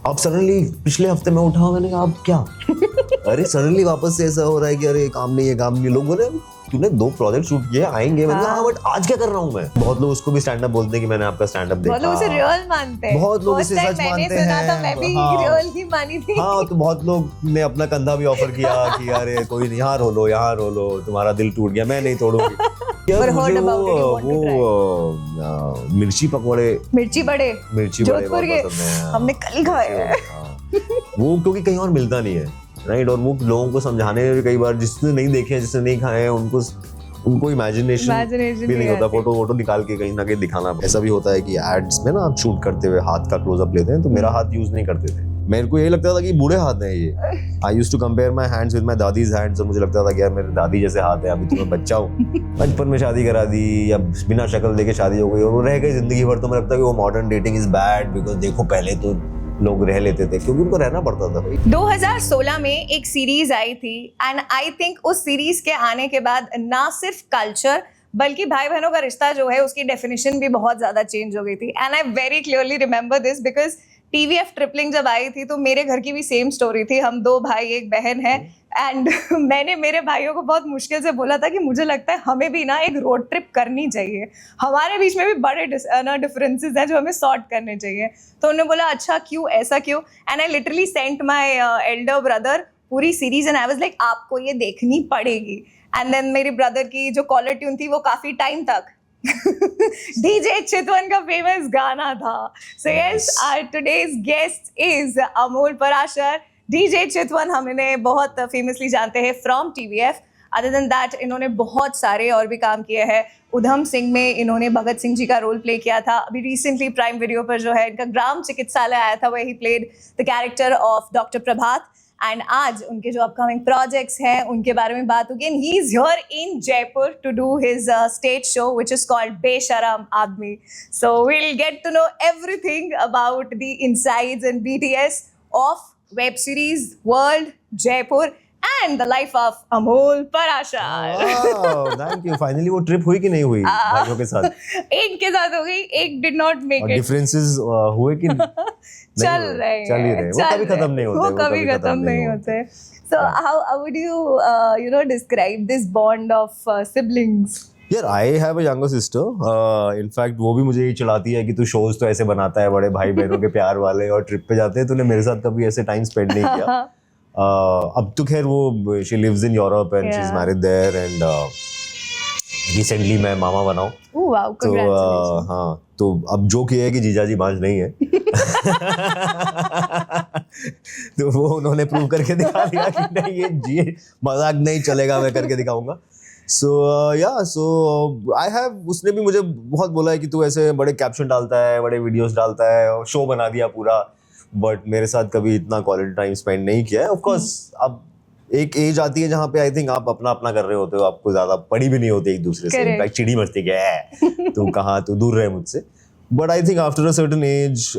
अब सडनली पिछले हफ्ते में उठा, मैंने कहा अब क्या अरे सडनली वापस से ऐसा हो रहा है कि अरे काम नहीं है। लोग बोले तूने 2 प्रोजेक्ट शूट किए आएंगे, मैंने कहा बट आज क्या कर रहा हूँ मैं। बहुत लोग उसको भी स्टैंड अप बोलते हैं कि मैंने आपका स्टैंड अप देखा, बहुत लोग उसे रियल मानते हैं, बहुत लोग इसे सच मानते हैं। मैं भी रियल ही मानी थी। हाँ, तो बहुत लोग ने अपना कंधा भी ऑफर किया कि अरे कोई नहीं, यहाँ रो लो, तुम्हारा दिल टूट गया, मैं नहीं तोड़ूंगी। यार मुझे वो मिर्ची बड़े जोधपुर के हमने कल खाए हैं। वो क्योंकि कहीं और मिलता नहीं है, राइट। और वो लोगों को समझाने में कई बार, जिसने नहीं देखे, जिसने नहीं खाए हैं, उनको इमेजिनेशन भी नहीं होता। फोटो निकाल के कहीं ना कहीं दिखाना। ऐसा भी होता है कि एड्स में ना आप शूट करते हुए हाथ का क्लोजअप लेते हैं, तो मेरा हाथ यूज नहीं करते थे। मेरे को ये लगता था कि बूढ़े हाथ हैं ये। I used to compare my hands with my dadi's hands, और मुझे लगता था कि यार मेरे दादी जैसे हाथ है। अभी तो मैं बच्चा हूँ, बचपन में शादी करा दी या बिना शक्ल देके शादी हो गई और वो रह गई जिंदगी भर। तो मुझे लगता है कि वो modern dating is bad, because देखो पहले तो लोग रह लेते थे क्योंकि उनको रहना पड़ता था भाई। 2016 में एक सीरीज आई थी एंड आई थिंक उस सीरीज के आने के बाद ना सिर्फ कल्चर बल्कि भाई बहनों का रिश्ता जो है उसकी डेफिनेशन भी बहुत ज्यादा चेंज हो गई थी। And I very clearly remember this because TVF tripling जब आई थी तो मेरे घर की भी सेम स्टोरी थी। हम 2 भाई 1 बहन है एंड मैंने मेरे भाइयों को बहुत मुश्किल से बोला था कि मुझे लगता है हमें भी ना एक रोड ट्रिप करनी चाहिए, हमारे बीच में भी बड़े डिफरेंसेस हैं जो हमें सॉर्ट करने चाहिए। तो उन्होंने बोला अच्छा क्यों, ऐसा क्यों। And I literally sent my elder brother पूरी series and I was like आपको ये देखनी पड़ेगी। एंड देन मेरी ब्रदर की जो कॉलर ट्यून थी वो काफी टाइम तक डीजे चितवन का फेमस गाना था। So yes, our today's guest is Amol Parashar. DJ Chitvan हम इन्हें बहुत फेमसली जानते हैं from TVF। Other than that इन्होंने बहुत सारे और भी काम किए हैं। उधम सिंह में इन्होंने भगत सिंह जी का रोल प्ले किया था। अभी रिसेंटली प्राइम वीडियो पर जो है इनका ग्राम चिकित्सालय आया था, वही played the character of doctor Prabhat. And आज उनके जो अपकमिंग प्रोजेक्ट्स हैं उनके बारे में बात होगी। And he is here in Jaipur to do his stage show which is called Besharam Aadmi. So we will get to know everything about the insides and BTS of web series world Jaipur and the life of Amol Parashar. Thank you. Finally वो trip हुई कि नहीं हुई भाइयों के साथ? एक के साथ हो गई, एक did not make it. Differences हुए कि चल ही रहे वो कभी खत्म नहीं होते, वो कभी खत्म नहीं होते। So how would you describe this bond of siblings? यार I have a younger sister. In fact वो भी मुझे यही चिढ़ाती है कि तू शोज तो ऐसे बनाता है बड़े भाई बहनों के प्यार वाले, और ट्रिप पे जाते हैं तूने मेरे साथ कभी ऐसे टाइम स्पेंड नहीं किया। अब तो खैर वो she lives in Europe and she is married there and recently मैं मामा बना हूं। Oh wow, congratulations. हाँ, तो अब जोक ये है कि जीजाजी बांझ नहीं है। तो वो उन्होंने प्रूव करके दिखा दिया कि नहीं ये मजाक नहीं चलेगा, मैं करके दिखाऊंगा। सो आई हैव, उसने भी मुझे बहुत बोला है कि तू ऐसे बड़े कैप्शन डालता है, बड़े वीडियोस डालता है और शो बना दिया पूरा, बट मेरे साथ कभी इतना क्वालिटी टाइम स्पेंड नहीं किया है। ऑफ कोर्स अब एक एज आती है जहाँ पे आई थिंक आप अपना कर रहे होते हो, आपको ज्यादा पड़ी भी नहीं होती एक दूसरे से। इनफैक्ट चिड़ी मचती है तू कहाँ, तू दूर रहे मुझसे। But I think after a certain age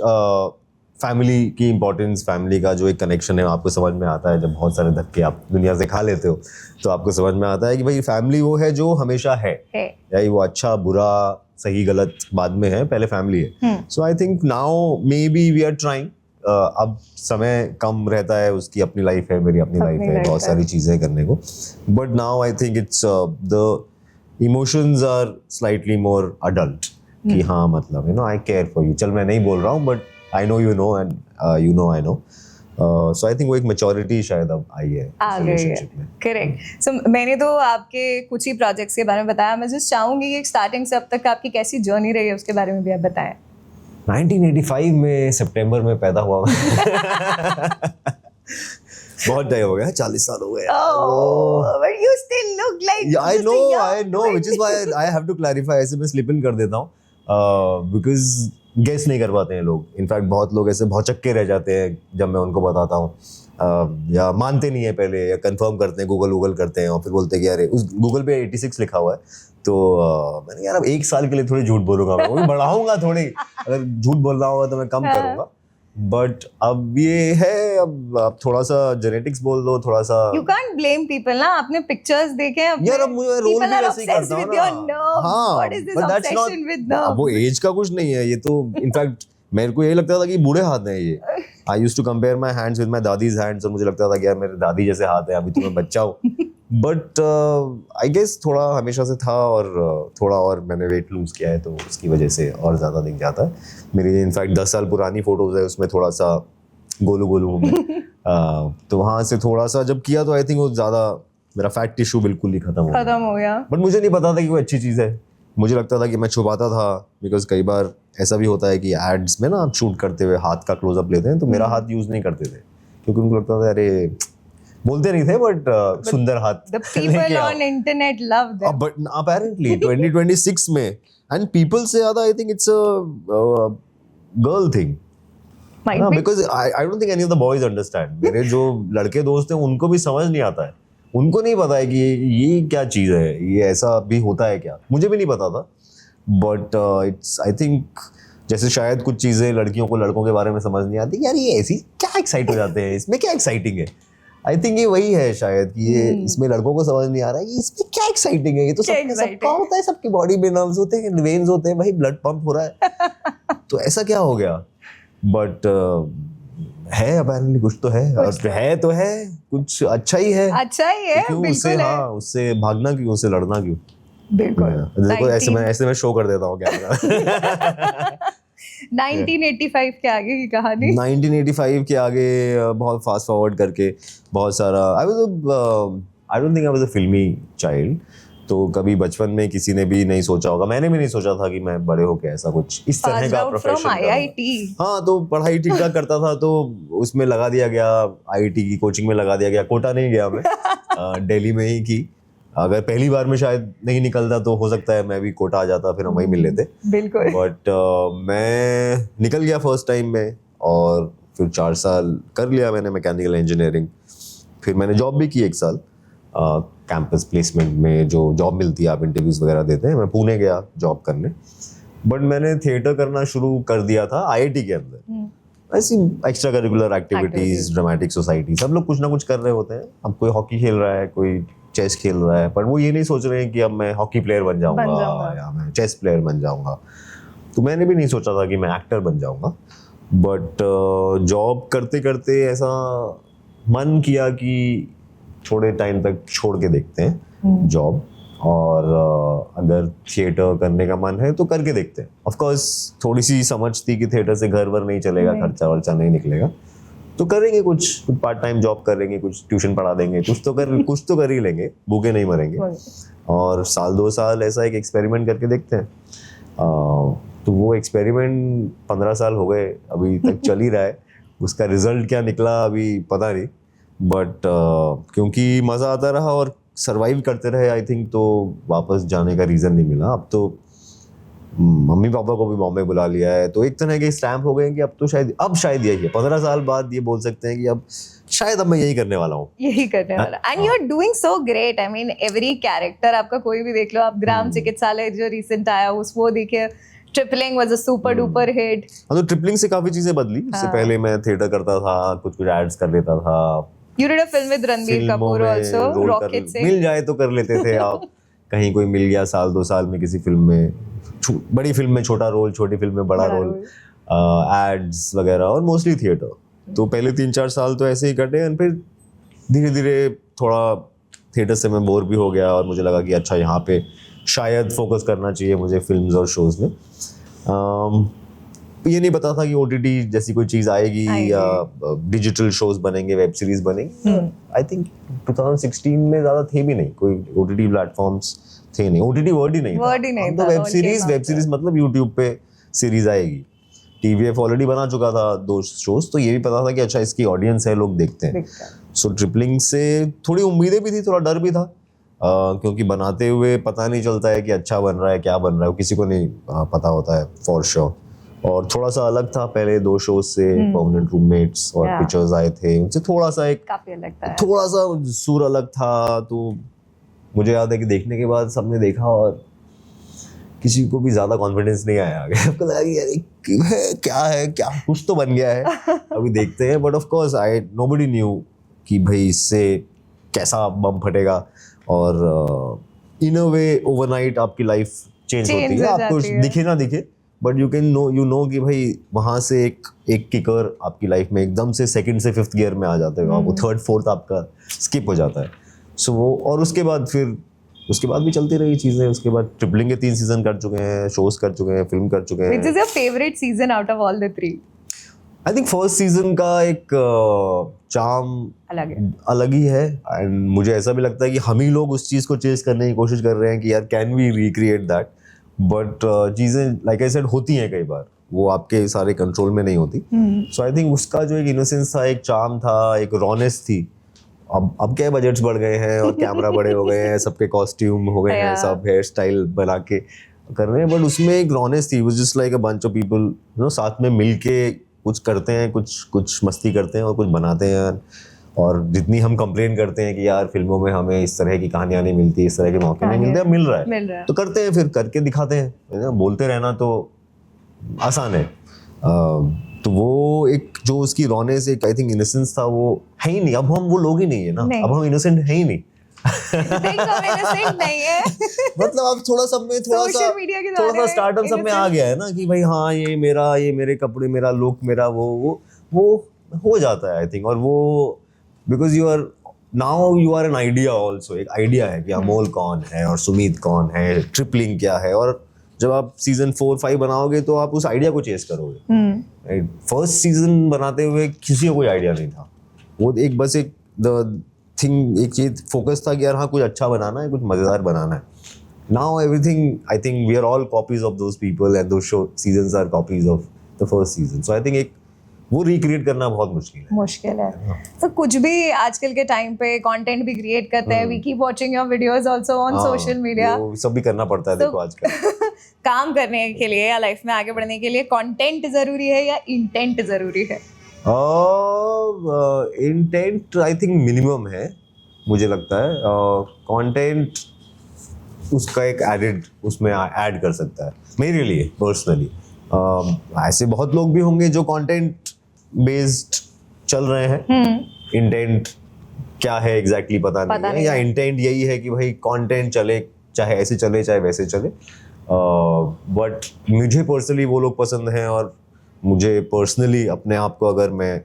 family की इंपॉर्टेंस, फैमिली का जो एक कनेक्शन है आपको समझ में आता है। जब बहुत सारे धक्के आप दुनिया से खा लेते हो तो आपको समझ में आता है कि भाई फैमिली वो है जो हमेशा है, या वो अच्छा बुरा सही गलत बाद में है, पहले फैमिली है। So I think now maybe we are trying. अब समय कम रहता है, उसकी अपनी लाइफ है, मेरी अपनी लाइफ है, बहुत सारी चीजें करने को। But now I think it's the emotions are slightly more adult कि हाँ मतलब आई केयर फॉर यू। चल मैं नहीं बोल रहा हूँ but I know you know and you know I know. So I think वो एक मैच्योरिटी शायद अब आई है रिलेशनशिप में। करेक्ट। सो मैंने तो आपके कुछ ही प्रोजेक्ट्स के बारे में बताया, मैं जस्ट चाहूंगी कि स्टार्टिंग से अब तक आपकी कैसी जर्नी रही है उसके बारे में भी आप बताएं। 1985 में सितंबर में पैदा हुआ। बहुत टाइम हो गया, 40 साल हो गए। But you still look like I know, which is why I have to clarify। ऐसे मैं स्लिप इन कर देता हूँ because गेस नहीं कर पाते हैं लोग। इनफैक्ट बहुत लोग ऐसे बहुत चक्के रह जाते हैं जब मैं उनको बताता हूँ, या मानते नहीं है पहले, या कंफर्म करते हैं, गूगल करते हैं और फिर बोलते हैं कि अरे उस गूगल पे 86 लिखा हुआ है। तो मैंने यार अब 1 साल के लिए थोड़ी झूठ बोलूंगा, मैं वो भी बढ़ाऊंगा थोड़ी, अगर झूठ बोल रहा होगा तो मैं कम करूंगा। बट अब ये है, अब थोड़ा सा जेनेटिक्स बोल दो, थोड़ा सा। You can't blame people ना, आपने पिक्चर्स देखे हैं यार, अब मुझे रोल भी वैसे ही करता हूं ना। हाँ, what is this obsession with nerves? वो एज का कुछ नहीं है, ये तो इनफैक्ट मेरे को यही लगता था कि बूढ़े हाथ हैं ये. I used to compare my hands with my dadi's hands और मुझे लगता था कि यार मेरे दादी जैसे हाथ है, अभी तो मैं बच्चा हूँ. बट आई गेस थोड़ा हमेशा से था और थोड़ा और मैंने वेट लूज किया है तो उसकी वजह से और ज़्यादा दिख जाता है. मेरी इनफैक्ट 10 साल पुरानी फोटोज है, उसमें थोड़ा सा गोलू गोलू हूँ मैं. तो वहाँ से थोड़ा सा जब किया तो आई थिंक वो ज़्यादा मेरा फैट टिश्यू बिल्कुल ही खत्म हो गया. बट मुझे नहीं पता था कि वो अच्छी चीज़ है. मुझे लगता था कि मैं छुपाता था, बिकॉज कई बार ऐसा भी होता है कि एड्स में ना आप शूट करते हुए हाथ का क्लोजअप लेते हैं, तो मेरा हाथ यूज़ नहीं करते थे क्योंकि उनको लगता था अरे बोलते नहीं थे बट सुंदर हाथ The people on internet love them. But apparently 2026 में एंड पीपल से ज़्यादा आई think it's a girl thing. Might be. Because I don't think any of the boys understand. मेरे जो लड़के दोस्त हैं उनको भी समझ नहीं आता है, उनको नहीं पता है कि ये क्या चीज़ है, ये ऐसा भी होता है क्या. मुझे भी नहीं पता था बट इट्स आई थिंक जैसे शायद कुछ चीज़ें लड़कियों को लड़कों के बारे में समझ नहीं आती, यार ये ऐसी क्या एक्साइट हो जाते हैं, इसमें क्या एक्साइटिंग है. आई थिंक ये वही है शायद कि ये इसमें लड़कों को समझ नहीं आ रहा है कि इसमें क्या एक्साइटिंग है. ये तो सबका होता है, सबकी बॉडी में नर्व्स होते हैं, वेन्स होते हैं, भाई ब्लड पंप हो रहा है. तो ऐसा क्या हो गया. बट है अपेरेंटली कुछ तो है, और है तो है कुछ अच्छा ही है. अच्छा ही है, क्यों उससे, बिल्कुल है. हाँ उससे भागना क्यों, उससे लड़ना क्यों. बिल्कुल. देखो ऐसे मैं शो कर देता हूँ क्या. 1985 के आगे की कहानी. 1985 के आगे बहुत फास्ट फॉरवर्ड करके बहुत सारा आई don't think I was a फिल्मी चाइल्ड. तो कभी बचपन में किसी ने भी नहीं सोचा होगा, मैंने भी नहीं सोचा था कि मैं बड़े होके ऐसा कुछ इस तरह का प्रोफेशन करूंगा. हाँ तो पढ़ाई ठीक ठाक करता था तो उसमें लगा दिया गया, आईआईटी की कोचिंग में लगा दिया गया. कोटा नहीं गया मैं, दिल्ली में ही की. अगर पहली बार में शायद नहीं निकलता तो हो सकता है मैं भी कोटा आ जाता, फिर हम वहीं मिल लेते. बिल्कुल. बट मैं निकल गया फर्स्ट टाइम में और फिर 4 साल कर लिया मैंने मैकेनिकल इंजीनियरिंग. फिर मैंने जॉब भी की 1 साल कैंपस प्लेसमेंट में, जो जॉब मिलती है आप इंटरव्यूज वगैरह देते हैं. मैं पुणे गया जॉब करने. बट मैंने थिएटर करना शुरू कर दिया था आईआईटी के अंदर. ऐसी extra curricular activities, dramatic society, सब लोग कुछ ना कुछ कर रहे होते हैं. अब कोई हॉकी खेल रहा है, कोई चेस खेल रहा है, पर वो ये नहीं सोच रहे हैं कि अब मैं हॉकी प्लेयर बन जाऊंगा या मैं चेस प्लेयर बन जाऊंगा. तो मैंने भी नहीं सोचा था कि मैं एक्टर बन जाऊंगा. बट जॉब करते करते ऐसा मन किया कि थोड़े टाइम तक छोड़ के देखते हैं जॉब, और अगर थिएटर करने का मन है तो करके देखते हैं. ऑफ कोर्स थोड़ी सी समझ थी कि थिएटर से घर वर नहीं चलेगा, खर्चा वर्चा नहीं निकलेगा, तो करेंगे कुछ पार्ट टाइम जॉब करेंगे, कुछ ट्यूशन पढ़ा देंगे, कुछ तो कर ही लेंगे, भूखे नहीं मरेंगे. और 1-2 साल ऐसा एक एक्सपेरिमेंट करके देखते हैं. तो वो एक्सपेरिमेंट 15 साल हो गए, अभी तक चल ही रहा है. उसका रिजल्ट क्या निकला अभी पता नहीं, बट क्योंकि मज़ा आता रहा और सरवाइव करते रहे आई थिंक, तो वापस जाने का रीज़न नहीं मिला. अब तो मम्मी पापा को भी बॉम्बे बुला लिया है, तो एक तरह के स्टैम्प हो गए कि अब शायद यही है. 15 साल बाद ये बोल सकते हैं कि अब शायद मैं यही करने वाला हूँ. And you are doing so great. I mean every character आपका कोई भी देख लो, आप ग्राम चिकित्सालय जो रिसेंट आया वो देखिए, tripling was a super duper hit. हाँ, तो ट्रिपलिंग से काफी चीजें बदली. इससे पहले मैं थिएटर करता था, कुछ एड्स कर लेता था. You did a film with Ranbir Kapoor also, Rocket से. मिल जाए तो कर लेते थे आप. कहीं कोई मिल गया 1-2 साल में किसी फिल्म में, बड़ी फिल्म में छोटा रोल, छोटी फिल्म में बड़ा रोल, एड्स वगैरह, और मोस्टली थिएटर. तो पहले 3-4 साल तो ऐसे ही कटे, और फिर धीरे धीरे थोड़ा थिएटर से मैं बोर भी हो गया और मुझे लगा कि अच्छा यहाँ पे शायद फोकस करना चाहिए मुझे फिल्म्स और शोज में. ये नहीं पता था कि OTT जैसी कोई चीज़ आएगी या डिजिटल शोज बनेंगे, वेब सीरीज बनेंगे. आई थिंक 2016 में ज़्यादा थे भी नहीं, कोई OTT प्लेटफॉर्म्स थे नहीं, OTT वर्ड ही नहीं था. तो वेब सीरीज मतलब यूट्यूब पे सीरीज आएगी. TVF ऑलरेडी बना चुका था 2 शोज, तो ये भी पता था कि अच्छा इसकी ऑडियंस है, लोग देखते हैं. सो ट्रिपलिंग से थोड़ी उम्मीदें भी थी, थोड़ा डर भी था, क्योंकि बनाते हुए पता नहीं चलता है कि अच्छा बन रहा है, क्या बन रहा है, वो किसी को नहीं पता होता है फॉर श्योर. और थोड़ा सा अलग था पहले 2 शोज से, परमानेंट रूममेट्स और पिक्चर्स आए थे, उनसे थोड़ा सा एक काफी अलग था, थोड़ा सा सुर अलग था. तो मुझे याद है कि देखने के बाद सबने देखा और किसी को भी ज्यादा कॉन्फिडेंस नहीं आया आगे. आपको लगा कि यार क्या कुछ तो बन गया है, अभी देखते हैं. But of course nobody knew कि भाई इससे कैसा बम फटेगा, और इन अ वे ओवरनाइट आपकी लाइफ चेंज होती है. आपको दिखे ना दिखे बट यू नो कि भाई वहाँ से एक किकर आपकी लाइफ में एकदम से सेकंड से फिफ्थ गियर में आ जाते हो, वो थर्ड फोर्थ आपका स्किप हो जाता है। सो वो, और उसके बाद भी चलती रही चीजें। उसके बाद ट्रिपलिंग के 3 सीजन कर चुके हैं, शोज कर चुके हैं, फिल्म कर चुके हैं। Which is your favorite season out of all the 3? I think first season का एक चार्म अलग ही है, एंड मुझे ऐसा भी लगता है कि हम ही लोग उस चीज़ को चेस करने की कोशिश कर रहे हैं कि यार can we recreate that, but चीज़ें लाइक आई सेड होती हैं कई बार, वो आपके सारे कंट्रोल में नहीं होती। सो आई थिंक उसका जो एक इनोसेंस था, एक चार्म था, एक रॉनेस थी। अब क्या बजट्स बढ़ गए हैं और कैमरा बड़े हो गए हैं, सबके कॉस्ट्यूम हो गए हैं, सब हेयर स्टाइल बना के कर रहे हैं, बट उसमें एक रॉनेस थी। Was just like a bunch of people साथ में मिलके कुछ करते हैं, कुछ मस्ती करते हैं और कुछ बनाते हैं। और जितनी हम कंप्लेन करते हैं कि यार फिल्मों में हमें इस तरह की कहानियां नहीं मिलती, इस तरह के मौके नहीं मिलते, अब मिल रहा है तो करते हैं, फिर करके दिखाते हैं। बोलते रहना तो आसान है। तो वो एक जो उसकी रॉनेस, एक आई थिंक इनोसेंस था, वो है ही नहीं। अब हम वो लोग ही नहीं है ना, अब हम इनोसेंट है ही नहीं। नहीं है मतलब अब थोड़ा सब में थोड़ा सा स्टार्टअप सब में आ गया है ना कि भाई हाँ ये मेरे कपड़े, मेरा लुक, मेरा वो हो जाता है आई थिंक। और वो because you are an idea also, एक आइडिया है कि अमोल कौन है और सुमीत कौन है, ट्रिपलिंग क्या है। और जब आप सीजन 4-5 बनाओगे तो आप उस आइडिया को चेस करोगे। फर्स्ट सीजन बनाते हुए किसी को कोई आइडिया नहीं था, वो एक बस एक एक चीज फोकस था कि यार हाँ कुछ अच्छा बनाना है, कुछ मजेदार बनाना है। Now everything, I think we are all copies of those people and those show seasons are copies of the first season. So I think एक वो रिक्रिएट करना बहुत मुश्किल है। तो कुछ भी आजकल के टाइम पे कंटेंट भी क्रिएट करते हैं, we keep watching your videos also on social media, वो सब भी करना पड़ता है। देखो आजकल काम करने के लिए या लाइफ में आगे बढ़ने के लिए कंटेंट जरूरी है या इंटेंट जरूरी है? इंटेंट आई थिंक मिनिमम है, मुझे लगता है। कंटेंट उसका एक एडेड उसमें ऐड कर सकता है मेरे लिए पर्सनली। ऐसे बहुत लोग भी होंगे जो कंटेंट बेस्ड चल रहे हैं, इंटेंट क्या है एग्जैक्टली पता नहीं है, या इंटेंट यही है कि भाई कंटेंट चले, चाहे ऐसे चले चाहे वैसे चले। बट मुझे पर्सनली वो लोग पसंद हैं, और मुझे पर्सनली अपने आप को अगर मैं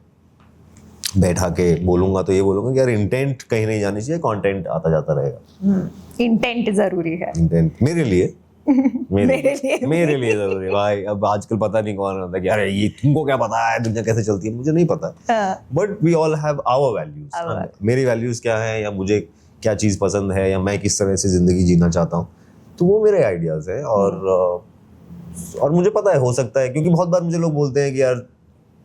बैठा के बोलूंगा तो ये बोलूंगा कि यार इंटेंट कहीं नहीं जानी चाहिए, कंटेंट आता जाता रहेगा। इंटेंट जरूरी है, इंटेंट मेरे लिए मेरे लिए जरूरी है भाई। अब आजकल पता नहीं कौन होता है कि अरे ये तुमको क्या पता है दुनिया कैसे चलती है, मुझे नहीं पता। But we all have our values. मेरी वैल्यूज क्या है, या मुझे क्या चीज पसंद है, या मैं किस तरह से जिंदगी जीना चाहता हूँ, तो वो मेरे आइडियाज है। और मुझे पता है, हो सकता है, क्योंकि बहुत बार मुझे लोग बोलते हैं कि यार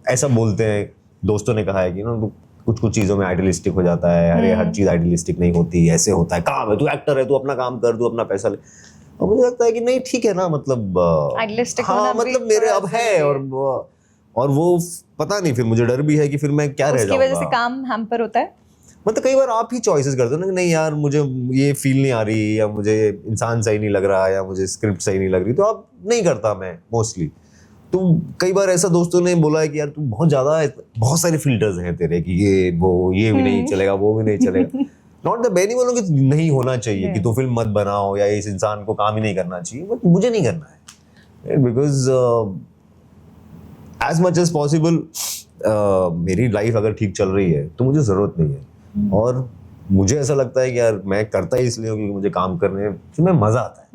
ऐसा बोलते हैं, दोस्तों ने कहा है कि ना कुछ चीजों में आइडियलिस्टिक हो जाता है। अरे हर चीज आइडियलिस्टिक नहीं होती, ऐसे होता है, काम है, तू एक्टर है, तू अपना काम कर, तू अपना पैसा ले। और मुझे लगता है कि नहीं ठीक है ना, मतलब हाँ मतलब मेरे अब है, और वो पता नहीं, फिर मुझे डर भी है कि फिर मैं क्या रह जाऊंगा, उसकी वजह से काम हैम्पर होता है। मतलब कई बार आप ही चॉइसेस करते हो ना कि नहीं यार मुझे ये फील नहीं आ रही, या मुझे इंसान सही नहीं लग रहा, या मुझे स्क्रिप्ट सही नहीं लग रही, तो आप नहीं करता मैं मोस्टली। तो कई बार ऐसा दोस्तों ने बोला है कि यार तू बहुत सारे फिल्टर्स हैं तेरे कि ये भी नहीं चलेगा, वो भी नहीं चलेगा। नॉट द मैं नहीं बोलूँगा कि नहीं होना चाहिए कि तू फिल्म मत बनाओ, या इस इंसान को काम ही नहीं करना चाहिए, बट मुझे नहीं करना है, because as much as possible मेरी लाइफ अगर ठीक चल रही है तो मुझे जरूरत नहीं है। और मुझे ऐसा लगता है कि यार मैं करता ही इसलिए हूँ क्योंकि मुझे काम करने में मजा आता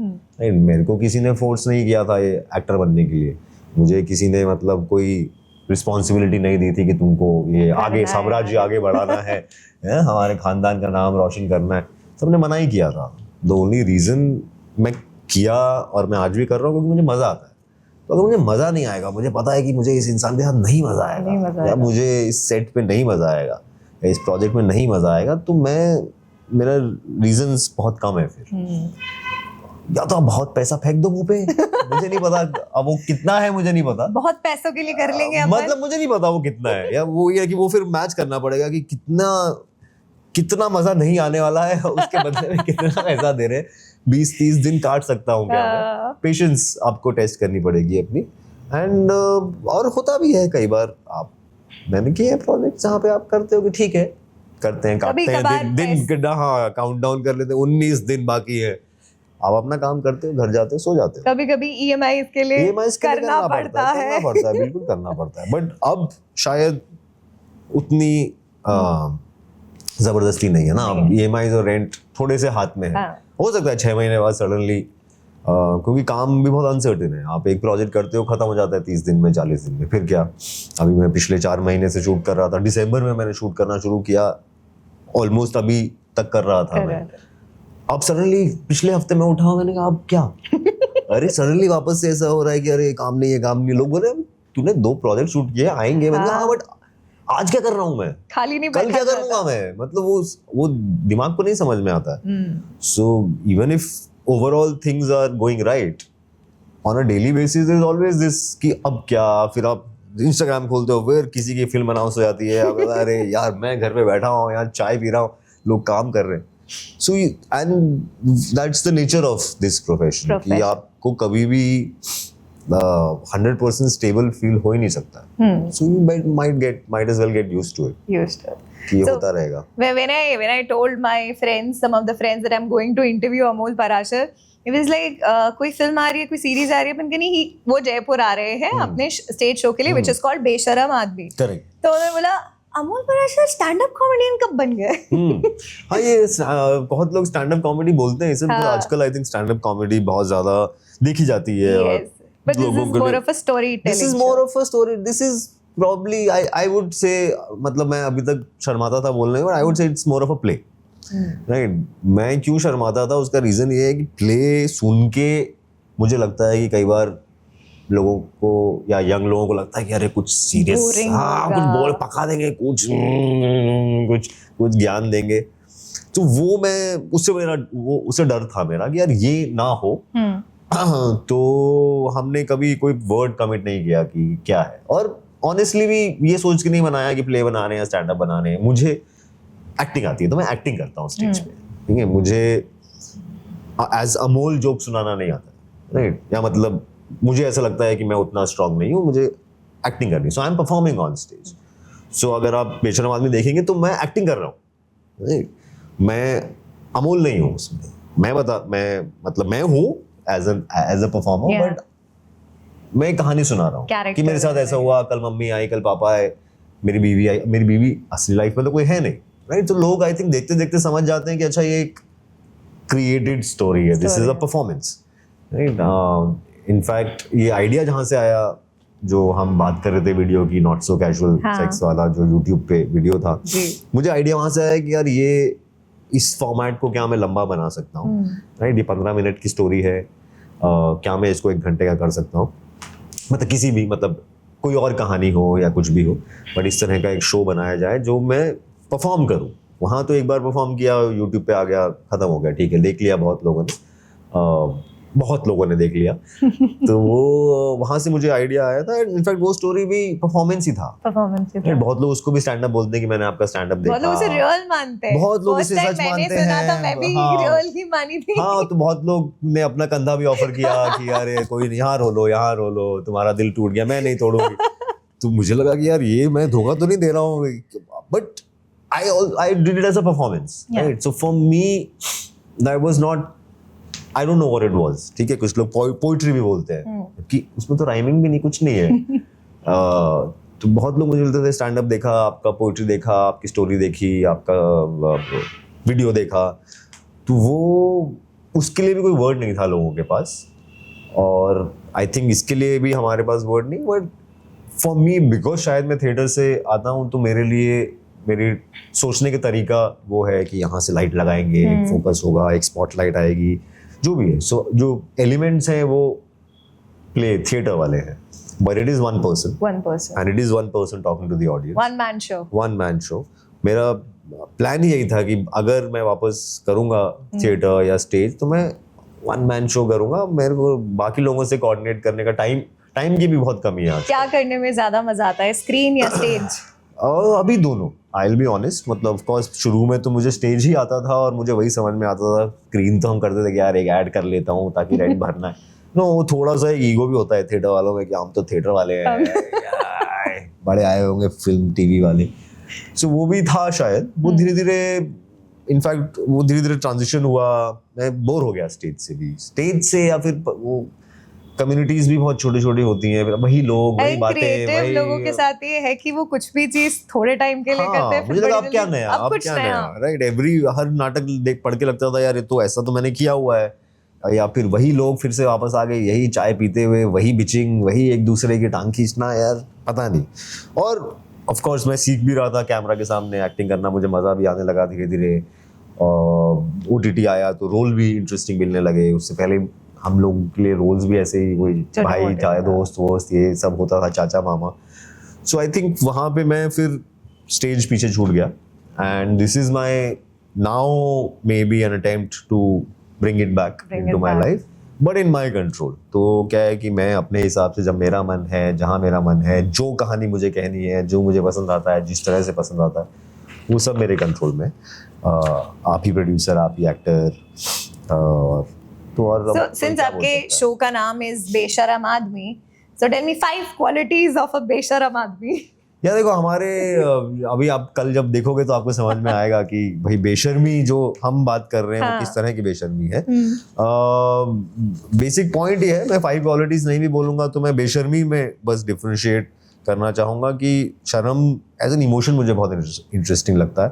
है। मेरे को किसी ने फोर्स नहीं किया था ये एक्टर बनने के लिए, मुझे किसी ने मतलब कोई रिस्पॉन्सिबिलिटी नहीं दी थी कि तुमको ये आगे साम्राज्य आगे बढ़ाना है, हमारे खानदान का नाम रोशन करना है, सबने मना ही किया था। द ओनली रीजन मैं किया, और मैं आज भी कर रहा हूँ, क्योंकि मुझे मजा आता है। तो अगर मुझे मजा नहीं आएगा, मुझे पता है कि मुझे इस इंसान के साथ नहीं मजा आएगा, या मुझे इस सेट पे नहीं मजा आएगा, या इस प्रोजेक्ट में नहीं मजा आएगा, तो मेरा रीजंस बहुत कम है फिर। या तो आप बहुत पैसा फेंक दो मुंह पे, मुझे नहीं पता अब वो कितना है, मुझे नहीं पता, बहुत पैसों के लिए कर लेंगे मतलब मुझे नहीं पता वो कितना है, या वो ये कि वो फिर मैच करना पड़ेगा कि कितना मजा नहीं आने वाला है, उसके बदले में कितना पैसा दे रहे। 20-30 दिन काट सकता हूँ क्या मैं, पेशेंस आपको टेस्ट करनी पड़ेगी अपनी। एंड और होता भी है कई बार, मैंने किए प्रोजेक्ट जहाँ पे आप करते हो कि ठीक है करते हैं, काटते हैं दिन हाँ काउंट डाउन कर लेते हैं, 19 दिन बाकी है, आप अपना काम करते हो, घर जाते हो, सो जाते हो। कभी कभी EMI के लिए EMIs के लिए करना पड़ता है बिल्कुल करना पड़ता है, बट अब शायद उतनी जबरदस्ती नहीं है ना। अब EMIs और रेंट थोड़े से हाथ में है। हाँ। हो सकता है 6 महीने बाद सडनली, क्योंकि काम भी बहुत अनसर्टेन है। आप एक प्रोजेक्ट करते हो, खत्म हो जाता है 30 दिन में, 40 दिन में, फिर क्या। अभी मैं पिछले 4 महीने से शूट कर रहा था, दिसंबर में मैंने शूट करना शुरू किया, ऑलमोस्ट अभी तक कर रहा था मैं। अब सडनली पिछले हफ्ते में उठा, मैंने कहा अब क्या अरे सडनली वापस से ऐसा हो रहा है कि अरे काम नहीं है, काम नहीं। लोग बोले तूने 2 प्रोजेक्ट शूट किए, आएंगे। मैंने कहा हाँ, बट आज क्या कर रहा हूँ मैं, खाली नहीं कल क्या करूंगा मैं, मतलब वो दिमाग को नहीं समझ में आता है। So even if overall things are going right, on a daily basis there is always this कि अब क्या। फिर आप इंस्टाग्राम खोलते हो, फिर किसी की फिल्म अनाउंस हो जाती है, अरे यार मैं घर पे बैठा हूँ, यहाँ चाय पी रहा हूँ, लोग काम कर रहे हैं। So and that's the nature of this profession कि आपको कभी भी 100% स्टेबल फील हो ही नहीं सकता। So you might as well get used to it कि ये होता रहेगा। When I told my friends, some of the friends that I'm going to interview Amol Parashar, it was like कोई फिल्म आ रही है, कोई सीरीज आ रही है, मैंने कहा नहीं, वो जयपुर आ रहे हैं अपने स्टेज शो के लिए, which is called बेशरम आदमी। करेक्ट। तो उन्होंने बोला Amol Parashar stand up comedian कब बन गए? हाँ, ये बहुत लोग स्टैंड अप कॉमेडी बोलते हैं, इसलिए आजकल I think stand up comedy बहुत ज्यादा देखी जाती है। But this is more of a storytelling. This is more of a story. This is probably I would say, मतलब मैं अभी तक शर्माता था बोलने में, but I would say it's more of a play. Right? मैं क्यों शर्माता था, उसका रीजन ये है कि प्ले सुन के मुझे लगता है कि कई बार लोगों को या यंग लोगों को लगता है कि अरे कुछ सीरियस, कुछ बोल पका देंगे, कुछ ज्ञान देंगे। तो वो मैं उससे डर था मेरा कि यार ये ना हो। तो हमने कभी कोई वर्ड कमिट नहीं किया कि क्या है, और ऑनेस्टली भी ये सोच के नहीं बनाया कि प्ले बनाने या स्टैंड अप बनाने हैं। मुझे एक्टिंग आती है तो मैं एक्टिंग करता हूँ स्टेज पे, ठीक है। मुझे एज अमोल जोक सुनाना नहीं आता, राइट, या मतलब मुझे ऐसा लगता है कि मैं उतना स्ट्रांग नहीं हूँ, मुझे एक्टिंग करनी। So I am performing on stage. So अगर आप बेशरम आदमी देखेंगे तो मैं एक्टिंग कर रहा हूँ, राइट। मैं अमोल नहीं हूँ उसमें, मैं हूँ एज अ परफॉर्मर, बट मैं कहानी सुना रहा हूँ कि मेरे साथ ऐसा हुआ, कल मम्मी आई, कल पापा आए, मेरी बीवी आई। मेरी बीवी असली लाइफ में तो कोई है नहीं, राइट। तो लोग आई थिंक देखते देखते समझ जाते हैं कि अच्छा ये एक क्रिएटेड स्टोरी है, this is a performance, right. In fact ये आइडिया जहाँ से आया, जो हम बात कर रहे थे वीडियो की, नॉट सो कैजुअल सेक्स वाला जो यूट्यूब पे वीडियो था, मुझे आइडिया वहाँ से आया कि यार ये इस फॉर्मेट को क्या मैं लंबा बना सकता हूँ, राइट। ये 15 मिनट की स्टोरी है, क्या मैं इसको 1 घंटे का कर सकता हूँ, मतलब किसी भी, मतलब कोई और कहानी हो या कुछ भी हो, बट इस तरह का एक शो बनाया जाए जो मैं परफॉर्म करूँ। वहाँ तो एक बार परफॉर्म किया, यूट्यूब पे आ गया, खत्म हो गया, ठीक है, देख लिया बहुत लोगों ने देख लिया। तो वो वहां से मुझे आइडिया आया था। इनफैक्ट वो स्टोरी भी परफॉर्मेंस ही था। बहुत लोग उसको भी स्टैंड अप बोलते हैं कि मैंने आपका स्टैंड अप देखा, बहुत लोग उसे रियल मानते हैं, बहुत लोग इसे सच मानते हैं। मैं भी रियल ही मानी थी। हाँ, तो बहुत लोग ने अपना कंधा भी ऑफर किया कि अरे कोई नहीं, यहाँ रो लो, तुम्हारा दिल टूट गया, मैं नहीं तोड़ूंगी। तो मुझे लगा कि यार ये मैं धोखा तो नहीं दे रहा हूँ, but I did it as a performance, right? So for me, that was not, I don't know what it was, ठीक है। कुछ लोग पोइट्री भी बोलते हैं कि उसमें तो राइमिंग भी नहीं, कुछ नहीं है। तो बहुत लोग मुझे बोलते थे स्टैंड अप देखा, आपका पोइट्री देखा, आपकी स्टोरी देखी, आपका वीडियो देखा, तो वो उसके लिए भी कोई वर्ड नहीं था लोगों के पास, और आई थिंक इसके लिए भी हमारे पास वर्ड नहीं। बट फॉर मी, बिकॉज शायद मैं थिएटर से आता हूँ, तो मेरे लिए मेरी सोचने का तरीका वो है कि यहाँ से लाइट लगाएंगे, फोकस होगा, एक स्पॉटलाइट आएगी, जो भी है। सो जो एलिमेंट्स हैं वो प्ले थिएटर वाले हैं, but it is one person and it is one person talking to the audience, one man show। मेरा प्लान ही यही था कि अगर मैं वापस करूँगा थिएटर या स्टेज, तो मैं one man show करूँगा। मेरे को बाकी लोगों से कोऑर्डिनेट करने का टाइम की भी बहुत कमी है। क्या करने में ज्यादा मजा आता है, स्क्रीन या स्टेज? अभी दोनों, आई विल बी ऑनेस्ट। मतलब ऑफ कोर्स शुरू में तो मुझे स्टेज ही आता था और मुझे वही समझ में आता था। स्क्रीन तो हम करते थे कि यार एक ऐड कर लेता हूँ ताकि रेंट भरना है। नो, थोड़ा सा एक ईगो भी होता है थिएटर वालों में कि हम तो थिएटर वाले हैं, बड़े आए होंगे फिल्म टीवी वाले। सो वो भी था शायद। वो धीरे धीरे इनफैक्ट वो धीरे धीरे ट्रांजिशन हुआ, मैं बोर हो गया स्टेज से या फिर वो कम्युनिटीज भी बहुत छोटी छोटी होती हैं, वही लोग वही बातें, क्रिएटिव वही लोगों के साथ ये है कि वो कुछ भी चीज थोड़े टाइम के लिए करते हैं, मुझे लगा अब क्या नया, अब अब कुछ क्या नया। नया, राइट। हर नाटक देख पढ़ के लगता था यार ये तो ऐसा तो मैंने किया हुआ है, या फिर वही लोग फिर से वापस आ गए, यही चाय पीते हुए, वही बिचिंग, वही एक दूसरे की टांग खींचना, यार पता नहीं। और ऑफ कोर्स मैं सीख भी रहा था कैमरा के सामने एक्टिंग करना, मुझे मजा भी आने लगा धीरे धीरे। OTT आया तो रोल भी इंटरेस्टिंग मिलने लगे, उससे पहले हम लोगों के लिए रोल्स भी ऐसे ही कोई भाई चाहे दोस्त ये सब होता था, चाचा मामा। सो आई थिंक वहाँ पे मैं फिर स्टेज पीछे छूट गया, and this is my now maybe an attempt to bring it back into my life, but in my control. तो क्या है कि मैं अपने हिसाब से, जब मेरा मन है, जहाँ मेरा मन है, जो कहानी मुझे कहनी है, जो मुझे पसंद आता है, जिस तरह से पसंद आता है, वो सब मेरे कंट्रोल में। आप ही प्रोड्यूसर, आप ही एक्टर। तो और सिंस आपके शो का नाम is Besharam Aadmi, so tell me 5 qualities of a Besharam Aadmi. यार देखो, हमारे अभी आप कल जब देखोगे तो आपको समझ में आएगा कि भाई बेशर्मी जो हम बात कर रहे हैं वो किस तरह की बेशर्मी है। बेसिक पॉइंट ये है, मैं 5 क्वालिटीज नहीं भी बोलूंगा, तो मैं बेशर्मी में बस डिफरेंशिएट करना चाहूंगा कि शर्म एज एन इमोशन मुझे बहुत इंटरेस्टिंग लगता है।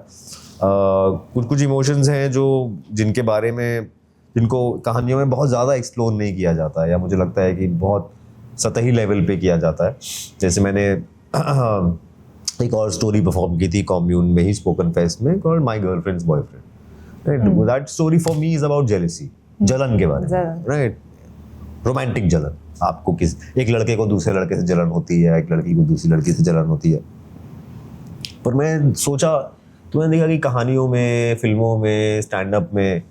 कुछ इमोशंस हैं जिनके बारे में, जिनको कहानियों में बहुत ज़्यादा एक्सप्लोर नहीं किया जाता है, या मुझे लगता है कि बहुत सतही लेवल पे किया जाता है। जैसे मैंने एक और स्टोरी परफॉर्म की थी कॉम्यून में ही, स्पोकन फेस्ट में, called my girlfriends boyfriend. That story for me is about jealousy, जलन के बारे में, राइट। रोमांटिक जलन, आपको एक लड़के को दूसरे लड़के से जलन होती है, एक लड़की को दूसरी लड़की से जलन होती है। पर मैं सोचा तो मैंने देखा कि कहानियों में, फिल्मों में, स्टैंड अप में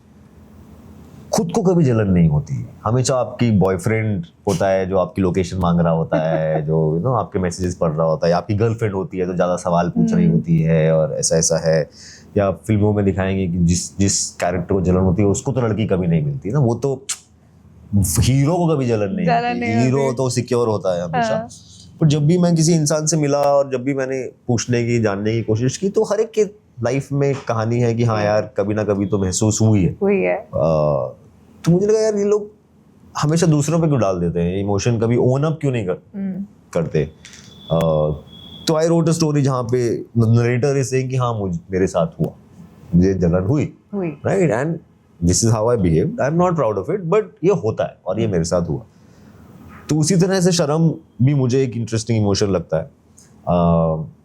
खुद को कभी जलन नहीं होती। हमेशा आपकी बॉयफ्रेंड होता है जो आपकी लोकेशन मांग रहा होता है, जो आपके मैसेजेस पढ़ रहा होता है, आपकी गर्लफ्रेंड होती है तो ज़्यादा सवाल पूछ रही होती है और ऐसा है। या फिल्मों में दिखाएंगे कि जिस कैरेक्टर को जलन होती है उसको तो लड़की कभी नहीं मिलती ना, वो तो हीरो को कभी जलन नहीं होती, हीरो तो सिक्योर होता है हमेशा। पर जब भी मैं किसी इंसान से मिला और जब भी मैंने पूछने की, जानने की कोशिश की, तो हर एक के लाइफ में कहानी है कि हाँ यार कभी ना कभी तो महसूस हुई है। तो मुझे लगा यार ये लोग हमेशा दूसरों पे क्यों डाल देते हैं इमोशन, कभी ओन अप क्यों नहीं करते। तो आई रोट अ स्टोरी जहाँ पे नरेटर इज सेइंग कि हाँ मेरे साथ हुआ, मुझे जलन हुई, right, and this is how I behaved, I am not proud of it, but ये होता है और ये मेरे साथ हुआ। तो उसी तरह से शर्म भी मुझे एक इंटरेस्टिंग इमोशन लगता है।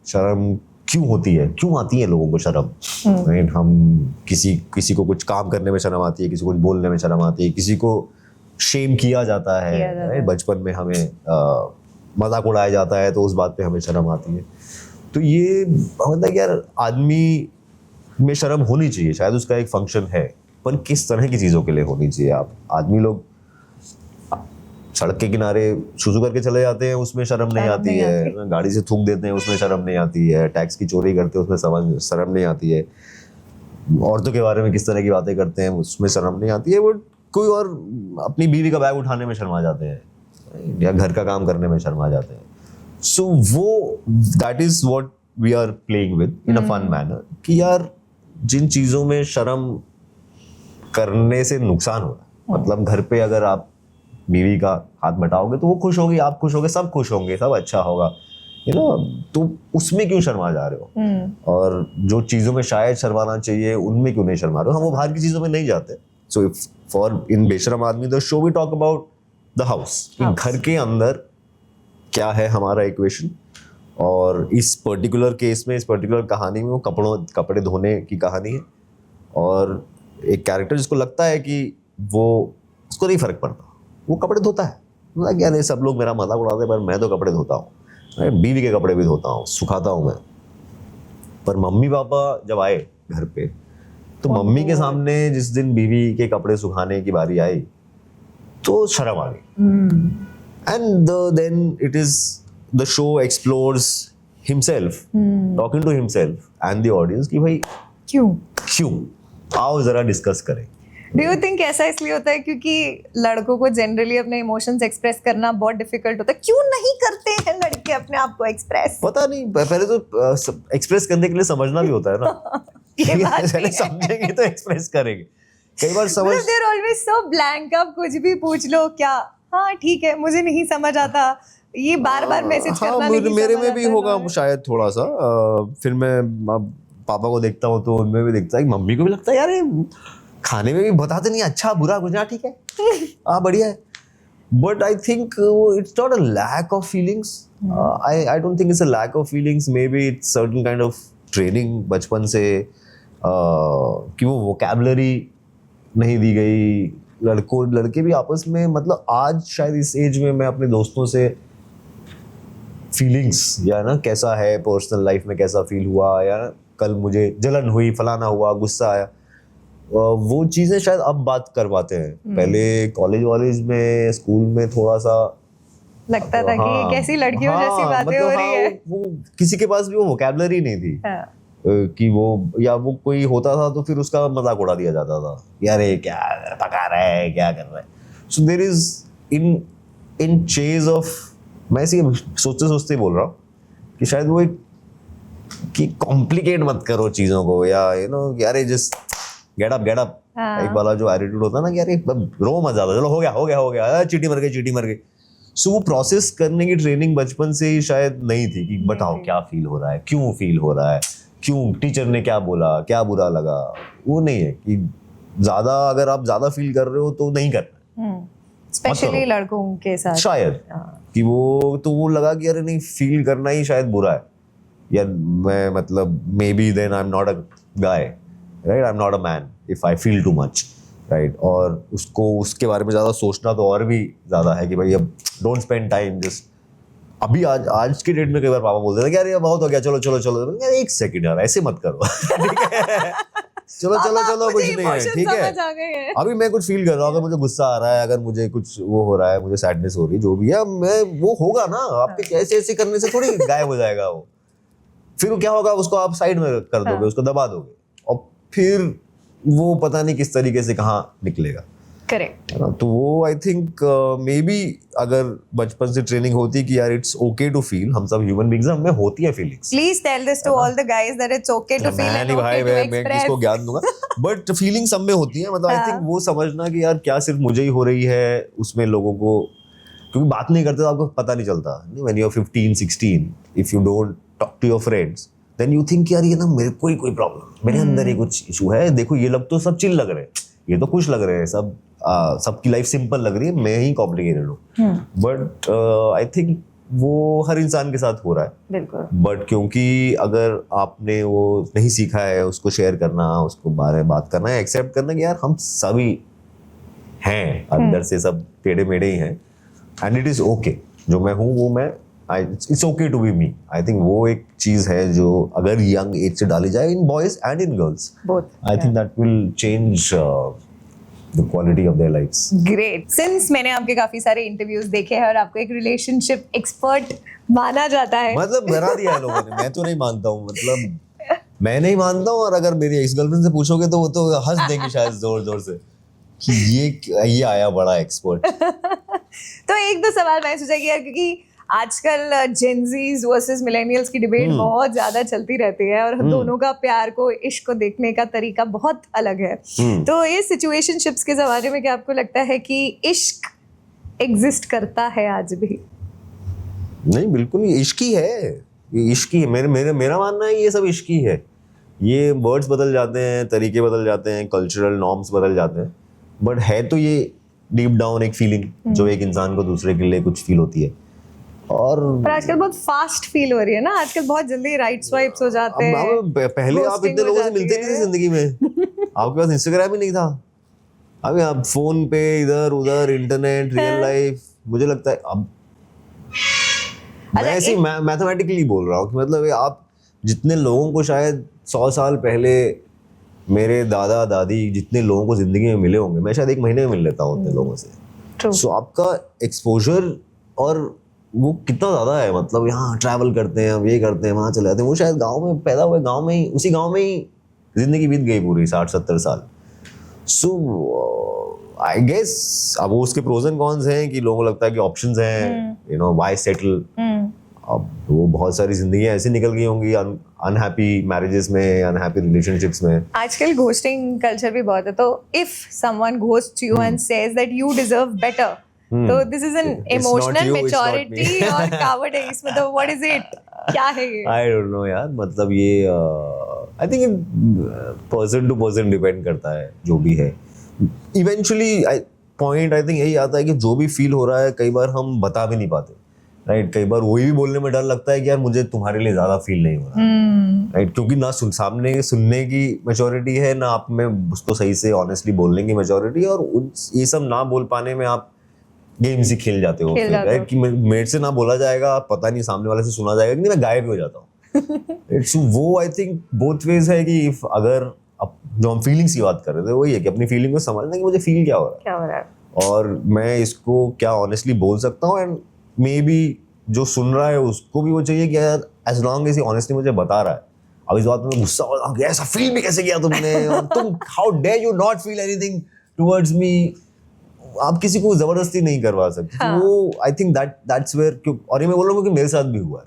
शर्म क्यों होती है, क्यों आती है लोगों को शर्म, राइट। हम किसी को कुछ काम करने में शर्म आती है, किसी को कुछ बोलने में शर्म आती है, किसी को शेम किया जाता है, राइट। बचपन में हमें मजाक उड़ाया जाता है तो उस बात पे हमें शर्म आती है। तो ये मतलब कि यार आदमी में शर्म होनी चाहिए, शायद उसका एक फंक्शन है, पर किस तरह की चीज़ों के लिए होनी चाहिए। आप आदमी लोग सड़क के किनारे शुशु करके चले जाते हैं, उसमें शर्म नहीं आती है, गाड़ी से थूक देते हैं उसमें शर्म नहीं आती है, टैक्स की चोरी करते हैं उसमें शर्म नहीं आती है, औरतों के बारे में किस तरह की बातें करते हैं उसमें शर्म नहीं आती है, बट कोई और अपनी बीवी का बैग उठाने में शर्मा जाते हैं या घर का काम करने में शर्मा जाते हैं। सो वो that is what we are playing with in a fun manner, कि यार जिन चीज़ों में शर्म करने से नुकसान हो रहा है, मतलब घर पे अगर आप बीवी का हाथ बटाओगे तो वो खुश होगी, आप खुश होगे, सब खुश होंगे, सब अच्छा होगा, यू नो, तो उसमें क्यों शर्मा जा रहे हो। और जो चीज़ों में शायद शर्माना चाहिए उनमें क्यों नहीं शर्मा रहे हो। हम वो बाहर की चीज़ों में नहीं जाते। सो इफ फॉर इन बेशरम आदमी the show we talk about the house, घर के अंदर क्या है हमारा इक्वेशन, और इस पर्टिकुलर केस में, इस पर्टिकुलर कहानी में वो कपड़े धोने की कहानी है, और एक कैरेक्टर जिसको लगता है कि वो उसको नहीं फर्क पड़ता, वो कपड़े धोता है, मतलब यार ये सब लोग मेरा मजाक उड़ाते हैं पर मैं तो कपड़े धोता हूँ, बीवी के कपड़े भी धोता हूँ, सुखाता हूँ मैं। पर मम्मी पापा जब आए घर पे तो मम्मी के सामने जिस दिन बीवी के कपड़े सुखाने की बारी आई तो शर्म आ गई। And then it is the show explores himself, talking to himself and the audience कि भाई क्यों आओ जरा डिस्कस करें। डू यू थिंक ऐसा इसलिए होता है क्योंकि लड़कों को जनरली अपने इमोशंस एक्सप्रेस करना बहुत डिफिकल्ट होता है? क्यों नहीं करते हैं लड़के अपने आप को एक्सप्रेस? पता नहीं, पहले तो एक्सप्रेस करने के लिए समझना भी होता है ना। ये बात भी है। समझेंगे तो एक्सप्रेस करेंगे। कई बार समझ मतलब they're always so blank, आप कुछ भी पूछ लो क्या, हाँ ठीक है, मुझे नहीं समझ आता, ये बार बार मैसेज हाँ, करना नहीं मेरे समझ में भी आता होगा है। शायद थोड़ा सा। फिर मैं अब पापा को देखता हूँ तो उनमें भी दिखता है, मम्मी को भी लगता है यार ये खाने में भी बताते नहीं अच्छा बुरा कुछ, हाँ ठीक है हाँ बढ़िया है। But I think it's not a lack of feelings, I don't think it's a lack of feelings, maybe it's certain kind of training बचपन से, कि वो वोकैबुलरी नहीं दी गई। लड़के भी आपस में, मतलब आज शायद इस एज में मैं अपने दोस्तों से फीलिंग्स या ना कैसा है पर्सनल लाइफ में कैसा फील हुआ, या कल मुझे जलन हुई, फलाना हुआ, गुस्सा आया, वो चीज़ें शायद अब बात कर पाते हैं। पहले कॉलेज में स्कूल में थोड़ा सा लगता था कि ये कैसी लड़कियों जैसी बातें हो रही है। वो किसी के पास भी वो वोकैबुलरी नहीं थी, हाँ। कि वो, या वो कोई होता था तो फिर उसका मजाक उड़ा दिया जाता था, यार ये क्या पका रहा है, क्या कर रहा है। So there is in chase of, मैं इसी सोचते सोचते बोल रहा हूँ कि शायद वो एक, कि कॉम्प्लिकेट मत करो चीजों को, या यू नो यार ये जस्ट गेट अप हाँ। एक वाला जो एटीट्यूड होता है ना कि यार ये रो मत ज्यादा, चलो हो गया चीटी मर गई। सो वो प्रोसेस करने की ट्रेनिंग बचपन से ही शायद नहीं थी, कि बताओ क्या फील हो रहा है, क्यों फील हो रहा है, क्यों टीचर ने क्या बोला, क्या बुरा लगा, वो नहीं है। कि ज्यादा अगर आप ज्यादा फील कर रहे हो तो नहीं करना, स्पेशली लड़कों के साथ शायद कि वो लगा कि अरे नहीं फील करना ही शायद बुरा है, या मैं मतलब maybe then I am not a guy, right, I am not a man if I feel too much, right. और उसको उसके बारे में ज्यादा सोचना तो और भी ज्यादा है कि भाई अब डोंट स्पेंड टाइम जस्ट। अभी आज की डेट में कई बार पापा बोलते थे कि यार ये बहुत हो गया, चलो यार एक सेकंड यार ऐसे मत करो ठीक है चलो कुछ नहीं है, ठीक है। अभी मैं कुछ फील कर रहा हूँ, अगर मुझे गुस्सा आ रहा है, अगर मुझे कुछ वो हो रहा है, मुझे सैडनेस हो रही है, जो भी है, मैं वो होगा ना, आपके ऐसे करने से थोड़ी गायब हो जाएगा वो। फिर क्या होगा, उसको आप साइड में कर दोगे, उसको दबा दोगे, और फिर वो पता नहीं किस तरीके से कहाँ निकलेगा। करेक्ट। तो वो आई थिंक मे बी अगर बचपन से ट्रेनिंग होती कि यार इट्स ओके टू फील, हम सब ह्यूमन बीइंग्स हैं, हमें होती है feelings. Please tell this to all the guys that it's okay to feel and okay to मैं एक्सप्रेस। किसको ज्ञान दूंगा, बट फीलिंग सब में होती है। मतलब आई थिंक वो समझना कि यार क्या सिर्फ मुझे ही हो रही है, उसमें लोगों को, क्योंकि बात नहीं करते तो आपको पता नहीं चलता। When you are 15 16 if you don't talk to your friends then you think यार ये ना मेरे को ही कोई प्रॉब्लम, मेरे अंदर ही कुछ इशू है, देखो ये लोग तो सब चिल लग रहे हैं, ये तो खुश लग रहे हैं, सब सबकी लाइफ सिंपल लग रही है, मैं ही कॉम्प्लिकेटेड हूँ। बट आई थिंक वो हर इंसान के साथ हो रहा है, बिल्कुल। बट क्योंकि अगर आपने वो नहीं सीखा है उसको शेयर करना, उसको बारे में बात करना है, एक्सेप्ट करना कि यार हम सभी हैं अंदर से, सब टेढ़े मेढ़े ही हैं, एंड इट इज ओके, जो मैं हूँ वो मैं, it's okay to be me. I think वो एक चीज है जो अगर यंग एज से डाली जाए in boys and in girls, both, I think that will change the quality of their lives. Great. Since मैंने आपके काफी सारे इंटरव्यूज देखे हैं और आपको एक रिलेशनशिप एक्सपर्ट माना जाता है, मतलब बना दिया है लोगों ने, मैं तो नहीं मानता हूँ, मतलब मैं नहीं मानता हूँ, और अगर मेरी एक्स गर्लफ्रेंड से पूछोगे तो वो तो हंस देंगी शायद जोर से कि ये आया बड़ा एक्सपर्ट। तो एक दो सवाल मैं सोचा कि यार, क्योंकि आजकल जेनजीज वर्सेस मिलेनियल्स की डिबेट बहुत ज्यादा चलती रहती है, और दोनों का प्यार को, इश्क को देखने का तरीका बहुत अलग है। तो ये सिचुएशनशिप्स के जमाने में क्या आपको लगता है कि इश्क एग्जिस्ट करता है आज भी? नहीं, बिल्कुल ये इश्क ही है, ये इश्क ही है। मेरा मानना है ये सब इश्क ही है। ये वर्ड्स बदल जाते हैं, तरीके बदल जाते हैं, कल्चरल नॉर्म्स बदल जाते हैं, बट है तो ये डीप डाउन एक फीलिंग जो एक इंसान को दूसरे के लिए कुछ फील होती है। और पर आजकल बहुत फास्ट फील हो रही है ना, आजकल बहुत जल्दी राइट स्वाइप्स हो जाते हैं। पहले आप इतने लोगों से मिलते नहीं थे जिंदगी में, आपके पास इंस्टाग्राम ही नहीं था, अभी आप फोन पे इधर उधर, इंटरनेट, रियल लाइफ। मुझे लगता है अब मैं ऐसे मैथमेटिकली बोल रहा हूँ कि मतलब आप जितने लोगों को शायद 100 साल पहले मेरे दादा दादी जितने लोगों को जिंदगी में मिले होंगे, मैं शायद एक महीने में मिल लेता हूँ उतने लोगों से। सो आपका एक्सपोजर और वो कितना ज़्यादा है, मतलब यहाँ ट्रैवल करते हैं, हम ये करते हैं, वहाँ चले जाते हैं। वो शायद गांव में पैदा हुए, गांव में ही, उसी गांव में ही जिंदगी बीत गई पूरी 60-70 साल। सो आई गेस अब वो उसके प्रोज एंड कॉन्स हैं कि लोगों को लगता है कि ऑप्शंस हैं, यू नो, व्हाई सेटल। अब वो बहुत सारी जिंदगियां ऐसी निकल गई होंगी अनहैप्पी मैरिजेस में, अनहैप्पी रिलेशनशिप्स में। आजकल घोस्टिंग कल्चर भी बहुत है, तो if someone ghosts you and says that you deserve better, तो this is an It's not emotional you, it's not maturity me. और कावर्डिस, मतलब व्हाट इज इट, क्या है ये? आई डोंट नो यार, मतलब ये I think person to person depend करता है जो भी है। इवेंचुअली पॉइंट आई थिंक यही आता है कि जो भी फील हो रहा है कई बार हम बता भी नहीं पाते, राइट? कई बार वही भी बोलने में डर लगता है कि यार मुझे तुम्हारे लिए ज्यादा फील नहीं हो रहा, राइट? क्योंकि ना सामने सुनने की मैच्योरिटी है, ना आप में उसको सही से ऑनेस्टली बोलने की मैच्योरिटी, और ये सब ना बोल पाने में आप गेम्स ही खेल जाते हो, राइट? कि मेरे से ना बोला जाएगा, पता नहीं सामने वाले से सुना जाएगा कि नहीं, मैं गायब हो जाता हूँ। इट्स वो आई थिंक बोथ वेज है कि if अगर जो हम फीलिंग्स की बात कर रहे थे वही है कि अपनी फीलिंग को समझना कि मुझे फील क्या हो रहा है और मैं इसको क्या ऑनेस्टली बोल सकता हूँ, एंड मे बी जो सुन रहा है उसको भी वो चाहिए कि यार एज लॉन्ग एज ऑनेस्टली मुझे बता रहा है। अब इस बात में गुस्सा हो रहा है, ऐसा फील भी कैसे किया तुमने, और तुम how dare you not feel anything towards me, आप किसी को जबरदस्ती नहीं करवा सकते। हाँ. वो आई थिंक दैट्स वेयर, और ये मैं बोल रहा हूँ कि मेरे साथ भी हुआ है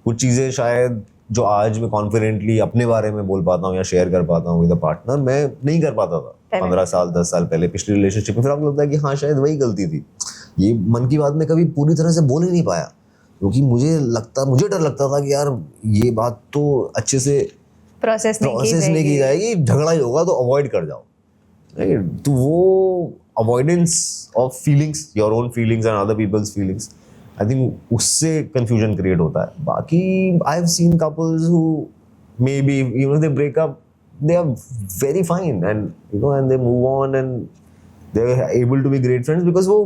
कुछ चीजें शायद जो आज मैं कॉन्फिडेंटली अपने बारे में बोल पाता हूँ या शेयर कर पाता हूँ विद अ पार्टनर, मैं नहीं कर पाता था 15 साल 10 साल पहले पिछली रिलेशनशिप में। फिर आपको लगता है कि हाँ शायद वही गलती थी, ये मन की बात में कभी पूरी तरह से बोल ही नहीं पाया, क्योंकि मुझे डर लगता था कि यार ये बात तो अच्छे से प्रोसेस नहीं की जाएगी, झगड़ा ही होगा तो अवॉइड कर जाओ, राइट? तो वो avoidance of feelings, your own feelings and other people's feelings, I think उससे कंफ्यूजन क्रिएट होता है। बाकी I have seen couples who maybe even they break up, they are very fine and you know and they move on and they are able to be great friends because वो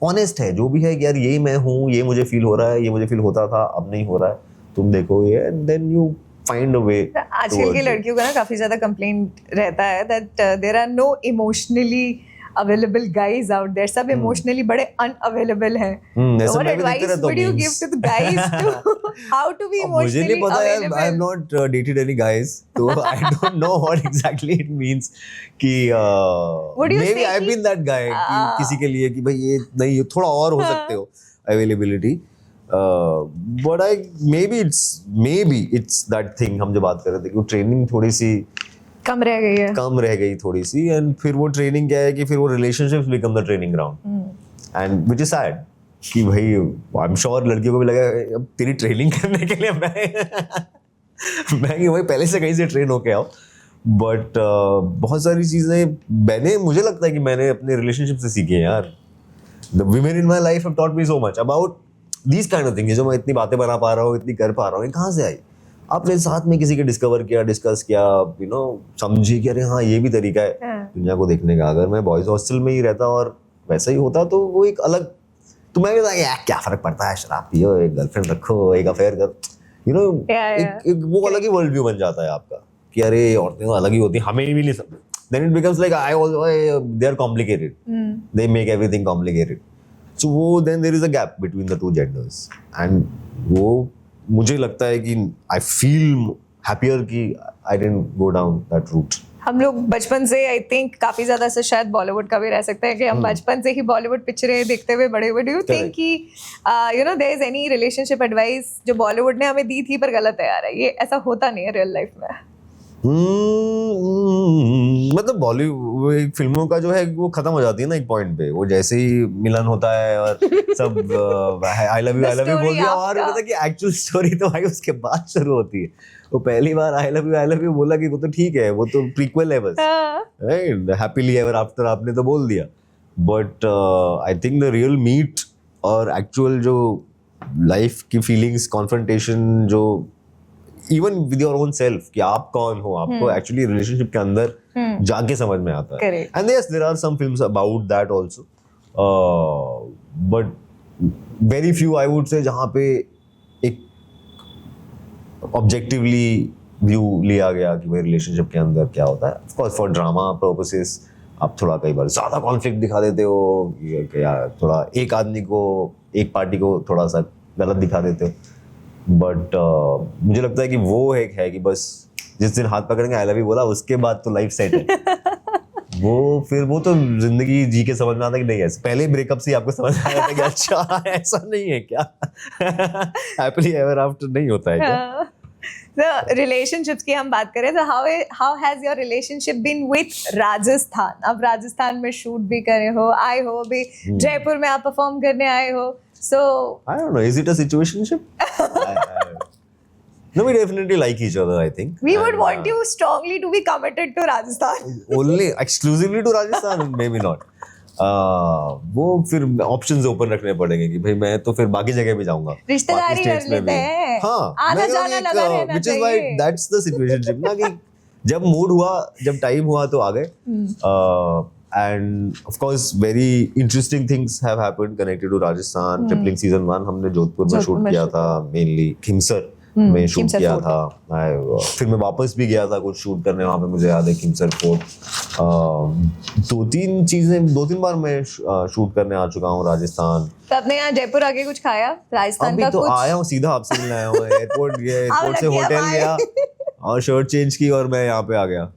honest है जो भी है कि यार ये मैं हूँ, ये मुझे फील हो रहा है, ये मुझे फील होता था, अब नहीं हो रहा है, तुम देखो ये, and then you find a way। आजकल की लड़कियों का ना काफी ज्यादा कंप्लेंट रहता है that there are no emotionally available guys out there, सब इमोशनली बड़े अनअवेलेबल हैं। ऐसा व्हाट मैं भी देखता एडवाइस रहता हूँ would you give memes। To the guys to how to be मुझे इमोशनली नहीं पता यार, available? I have not dated any guys, तो I don't know what exactly it means कि Would you maybe say I have कि- been that guy किसी के लिए कि भाई ये नहीं, थोड़ा और हो सकते हो availability, but I may be it's that thing हम जो बात कर रहे थे कि वो ट्रेनिंग थोड़ी सी कम रह गई है। कम रह गई थोड़ी सी, एंड फिर वो ट्रेनिंग क्या है कि फिर वो relationships become the training ground, and which is sad कि भाई आई एम श्योर लड़कियों को भी लगा अब तेरी ट्रेनिंग करने के लिए मैं कि भाई पहले से कहीं से ट्रेन होके आओ, बट बहुत सारी चीजें मुझे लगता है कि मैंने अपने रिलेशनशिप से सीखी है यार। The women in my life have taught me so much about these kind of things, जो मैं इतनी बातें बना पा रहा हूँ, इतनी कर पा रहा हूँ, कहाँ से आई? आपने साथ में किसी के डिस्कवर किया, डिस्कस किया, यू नो, समझी कि अरे हाँ ये भी तरीका है दुनिया को देखने का। अगर मैं बॉयज हॉस्टल में ही रहता और वैसा ही होता तो वो एक अलग, तो मैं भी था यार क्या फर्क पड़ता है, शराब पियो, एक गर्लफ्रेंड रखो, एक अफेयर कर, यू नो, एक वो अलग ही वर्ल्ड व्यू बन जाता है आपका कि अरे औरतें अलग ही होती हैं, हमें भी नहीं सब। Then it becomes like they are complicated. They make everything complicated. So then there is a gap between the two genders. And वो मुझे लगता है कि I feel happier कि I didn't go down that route. हम लोग बचपन से आई थिंक काफी ज्यादा से शायद बॉलीवुड का भी रह सकते हैं कि हम बचपन से ही बॉलीवुड पिक्चरें देखते हुए बड़े हुए। डू यू थिंक कि you know there is any relationship advice जो बॉलीवुड ने हमें दी थी पर गलत है यार, ये ऐसा होता नहीं है रियल लाइफ में? मतलब बॉलीवुड फिल्मों का जो है वो खत्म हो जाती है ना एक पॉइंट पे, वो जैसे ही मिलन होता है और सब आई लव यू बोल दिया, और मतलब कि एक्चुअल स्टोरी तो भाई उसके बाद शुरू होती है। वो पहली बार आई लव यू बोला कि वो तो ठीक है, वो तो प्रीक्वल है बस, राइट? हैप्पीली एवर आफ्टर आपने तो बोल दिया, but I think the real meat और एक्चुअल जो लाइफ की फीलिंग्स, कॉन्फ्रंटेशन, जो even with your own self कि आप कौन हो, आपको एक्चुअली रिलेशनशिप के अंदर जाके समझ में आता है। And yes there are some films about that also, but very few I would say जहाँ पे एक ऑब्जेक्टिवली व्यू लिया गया कि भाई रिलेशनशिप के अंदर क्या होता है। Of course for drama purposes आप थोड़ा कई बार ज्यादा कॉन्फ्लिक्ट दिखा देते हो या थोड़ा एक आदमी को, एक पार्टी को थोड़ा सा गलत दिखा देते हो, बट मुझे लगता है कि वो एक है कि बस जिस दिन हाथ पकड़ेंगे आई लव यू बोला उसके बाद तो लाइफ सेट है। वो तो जिंदगी जी के समझ में आता है कि नहीं, ऐसे पहले ब्रेकअप से ही आपको समझ आ जाता है कि अच्छा ऐसा नहीं है क्या, हैप्पीली एवर आफ्टर नहीं होता है क्या? So relationships की हम बात करें तो how has your relationship been with Rajasthan? अब राजस्थान में शूट भी करे हो, आए हो अभी जयपुर में आप परफॉर्म करने आए हो. So I don't know, is it a situationship? No, we definitely like each other, I think. we would And, want you strongly to be committed to Rajasthan. only exclusively to Rajasthan, maybe not. वो फिर options open रखने पड़ेंगे कि भाई मैं तो फिर बाकी जगह भी जाऊंगा, रिश्तेदारी बाकी कर states में लेते भी। हैं, हाँ, आना मैं जाना एक, लगा रहना which is why चाहिए। that's the situationship ना कि जब मूड हुआ, जब टाइम हुआ तो आ गए। And of course, very interesting things have happened connected to Rajasthan. Tripling season 1 हमने जोधपुर में शूट किया था, mainly खिमसर में शूट खिमसर किया फोर्ट। था। फिर मैं वापस भी गया था कुछ शूट करने वहाँ पे, मुझे याद है खिमसर फोर्ट। 2-3 बार मैं शूट करने आ चुका हूँ राजस्थान। तो आपने यहाँ जयपुर आके कुछ खाया राजस्थान अभी का तो कुछ? आया हूँ, सीधा आपसे मिलने आया हूँ। एयरपोर्ट गया, एयरपोर्ट से लग गया होटल भाई। गया और शर्ट चेंज की और मैं यहाँ पे आ गया।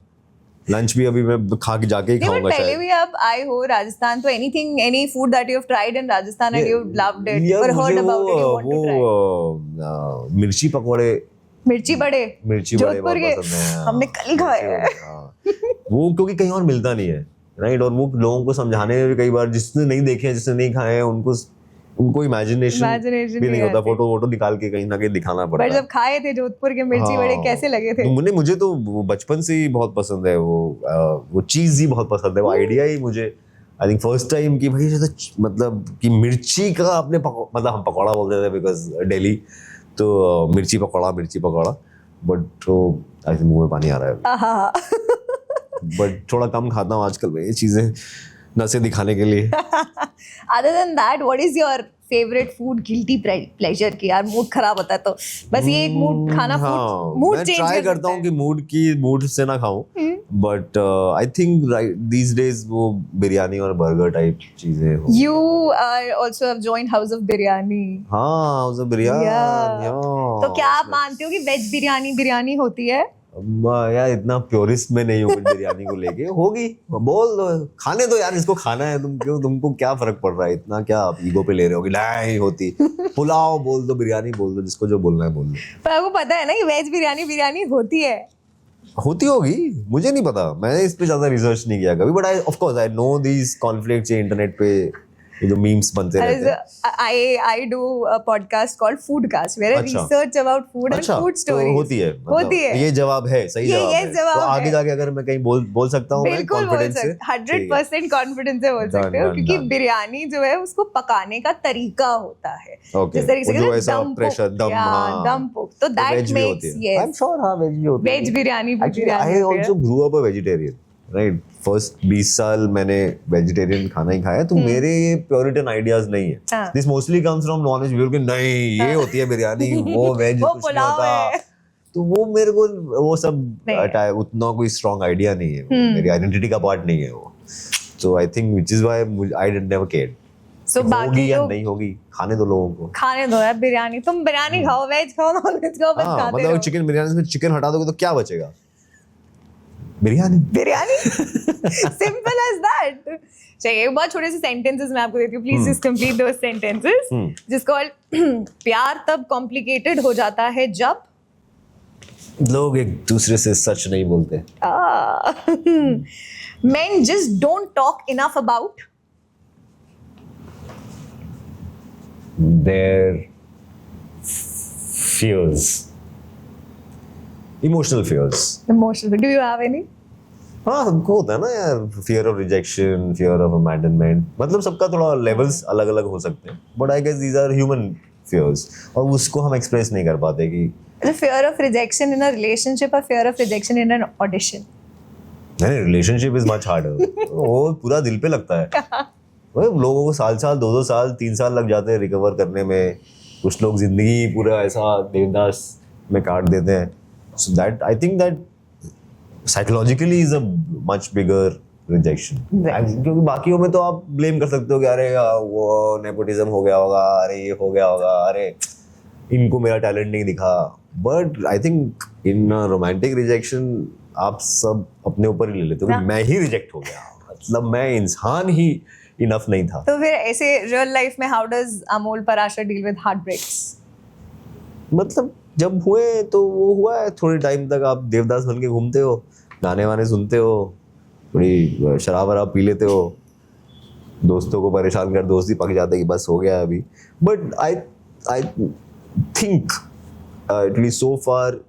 लंच भी अभी मैं खा के जाके ही नहीं, but खाऊंगा पहले शायद। भी आप आए हो राजस्थान तो any food that you've tried in Rajasthan and you loved it यार, or heard मुझे about it you want to try? मिर्ची पकौड़े, मिर्ची बड़े मिर्ची बड़े जोधपुर बहुत के पसंद है। हमने कल खाए हैं। हाँ। वो क्योंकि कहीं और मिलता नहीं है, राइट? और वो लोगों को समझाने में भी कई बार, जिसने नहीं देखे हैं, जिसने नहीं खाए हैं, उनको इमेजिनेशन Imagination भी नहीं नहीं होता। आती। फोटो निकाल के कहीं ना कहीं दिखाना पड़ता पर है। जब खाए थे जोधपुर के मिर्ची बड़े हाँ। कैसे लगे थे? मुझे तो वो बचपन से ही बहुत पसंद है, वो चीज ही बहुत पसंद है, वो आइडिया ही मुझे आई थिंक फर्स्ट टाइम कि भाई जैसे मतलब कि मिर्ची का आपने मतलब हम पकौड़ा बोलते थे बिकॉज दिल्ली, तो मिर्ची पकौड़ा बट तो आई थिंक मुंह में पानी आ रहा है। आहा। बट थोड़ा कम खाता हूँ आजकल मैं ये चीजें नसें दिखाने के लिए। Other than that, what is your favorite food guilty pleasure की यार मूड खराब होता है तो बस ये एक मूड खाना मूड मैं चेंज ट्राई करता हूँ कि मूड से ना खाऊं, but I think these days वो बिरयानी और बर्गर टाइप चीजें हो। You are also have joined House of Biryani. हाँ, उसे बिरयानी। Yeah. तो क्या आप मानते हो कि वेज बिरयानी होती है? यार इतना प्योरिस्ट में नहीं हूँ बिरयानी को लेके। होगी, बोल दो, खाने दो यार, इसको खाना है। तुमको क्या फर्क पड़ रहा है? इतना क्या आप ईगो पे ले रहे हो कि नहीं होती? पुलाव बोल दो, बिरयानी बोल दो, जिसको जो बोलना है बोल दो। पर आपको पता है ना कि वेज बिरयानी होती है? होती होगी, मुझे नहीं पता, मैंने इस पे ज्यादा रिसर्च नहीं किया कभी, but I of course I know these conflicts internet पे ये जो मीम्स बनते रहते हैं। I do a podcast called Foodcast where I अच्छा। research about food and अच्छा, food तो stories. होती है, होती है। ये जवाब है, सही ये जवाब है। जवाब तो आगे है। जाके अगर मैं कहीं बोल सकता हूँ, मैं बिल्कुल बोल कॉन्फिडेंस से, सकते 100% कॉन्फिडेंस से बोल सकते हो, done, क्योंकि done. बिरयानी जो है उसको पकाने का तरीका होता है। Okay, जिस तरीके से वो जो कहते हैं ऐसा दम pressure, cook, दम, yeah, हाँ। दम cook, तो that वेज भी makes होती है। yes I'm sure, हाँ, वेज भी होती है। Veg biryani Actually, I also grew up a vegetarian, right? First 20 साल मैंने वेजिटेरियन खाना ही खाया, तो मेरे ये प्योरिटन आइडियाज नहीं है। हाँ। This mostly comes from knowledge people कि नहीं ये होती है बिरयानी, वो वेज वो कुछ नहीं पुलाव होता। है। तो वो मेरे को वो सब नहीं है। उतना कोई स्ट्रॉन्ग आइडिया नहीं है, वो मेरी आइडेंटिटी का पार्ट नहीं है वो। So I think which is why I never cared। So बाकी होगी या लोग नहीं होगी, खाने दो लोगों को। खाने दो यार बिरयानी, तुम बिरयानी खाओ, वेज खाओ, नॉन वेज खाओ, बस हाँ, खाते मतलब रहो। चिकन बिरयानी से चिकन हटा दोगे तो क्या बचेगा? Biryani. Biryani simple as that. चलिए एक बहुत छोटे से सेंटेंसेस मैं आपको देती हूँ, please just complete those sentences. जिस कॉल्ड प्यार तब कॉम्प्लिकेटेड हो जाता है जब लोग एक दूसरे से सच नहीं बोलते। men just don't talk enough about Their fears, emotional fears। emotional. Do you have any? हाँ, सबको होता है ना यार, fear of rejection, fear of abandonment, मतलब सबका थोड़ा लेवल्स अलग अलग हो सकते हैं, but I guess these are human fears, और उसको हम एक्सप्रेस नहीं कर पाते कि The fear of rejection in a relationship or fear of rejection in an audition? नहीं, रिलेशनशिप इज मच हार्डर। वो पूरा दिल पे लगता है। वो लोगों को साल 2-2 साल 3 साल लग जाते हैं रिकवर करने में। कुछ लोग जिंदगी पूरा ऐसा देवदास में काट देते हैं। So that I think that psychologically is a much bigger rejection. क्योंकि बाकियों में तो आप ब्लेम कर सकते हो कि अरे वो नेपोटिज्म हो गया होगा, अरे ये हो गया होगा, अरे इनको मेरा टैलेंट नहीं दिखा। But I think in romantic rejection आप सब अपने ऊपर ही ले लेते हो कि मैं ही रिजेक्ट हो गया, मतलब मैं इंसान ही इनफ नहीं था। तो फिर ऐसे रियल लाइफ में how does Amol Parashar deal with heartbreaks? मतलब जब हुए तो वो हुआ है, थोड़े टाइम तक आप देवदास बन के घूमते हो, गाने वाने सुनते हो, थोड़ी शराब वराब पी लेते हो, दोस्तों को परेशान कर, दोस्ती पक जाते कि बस हो गया अभी. But I think at least so far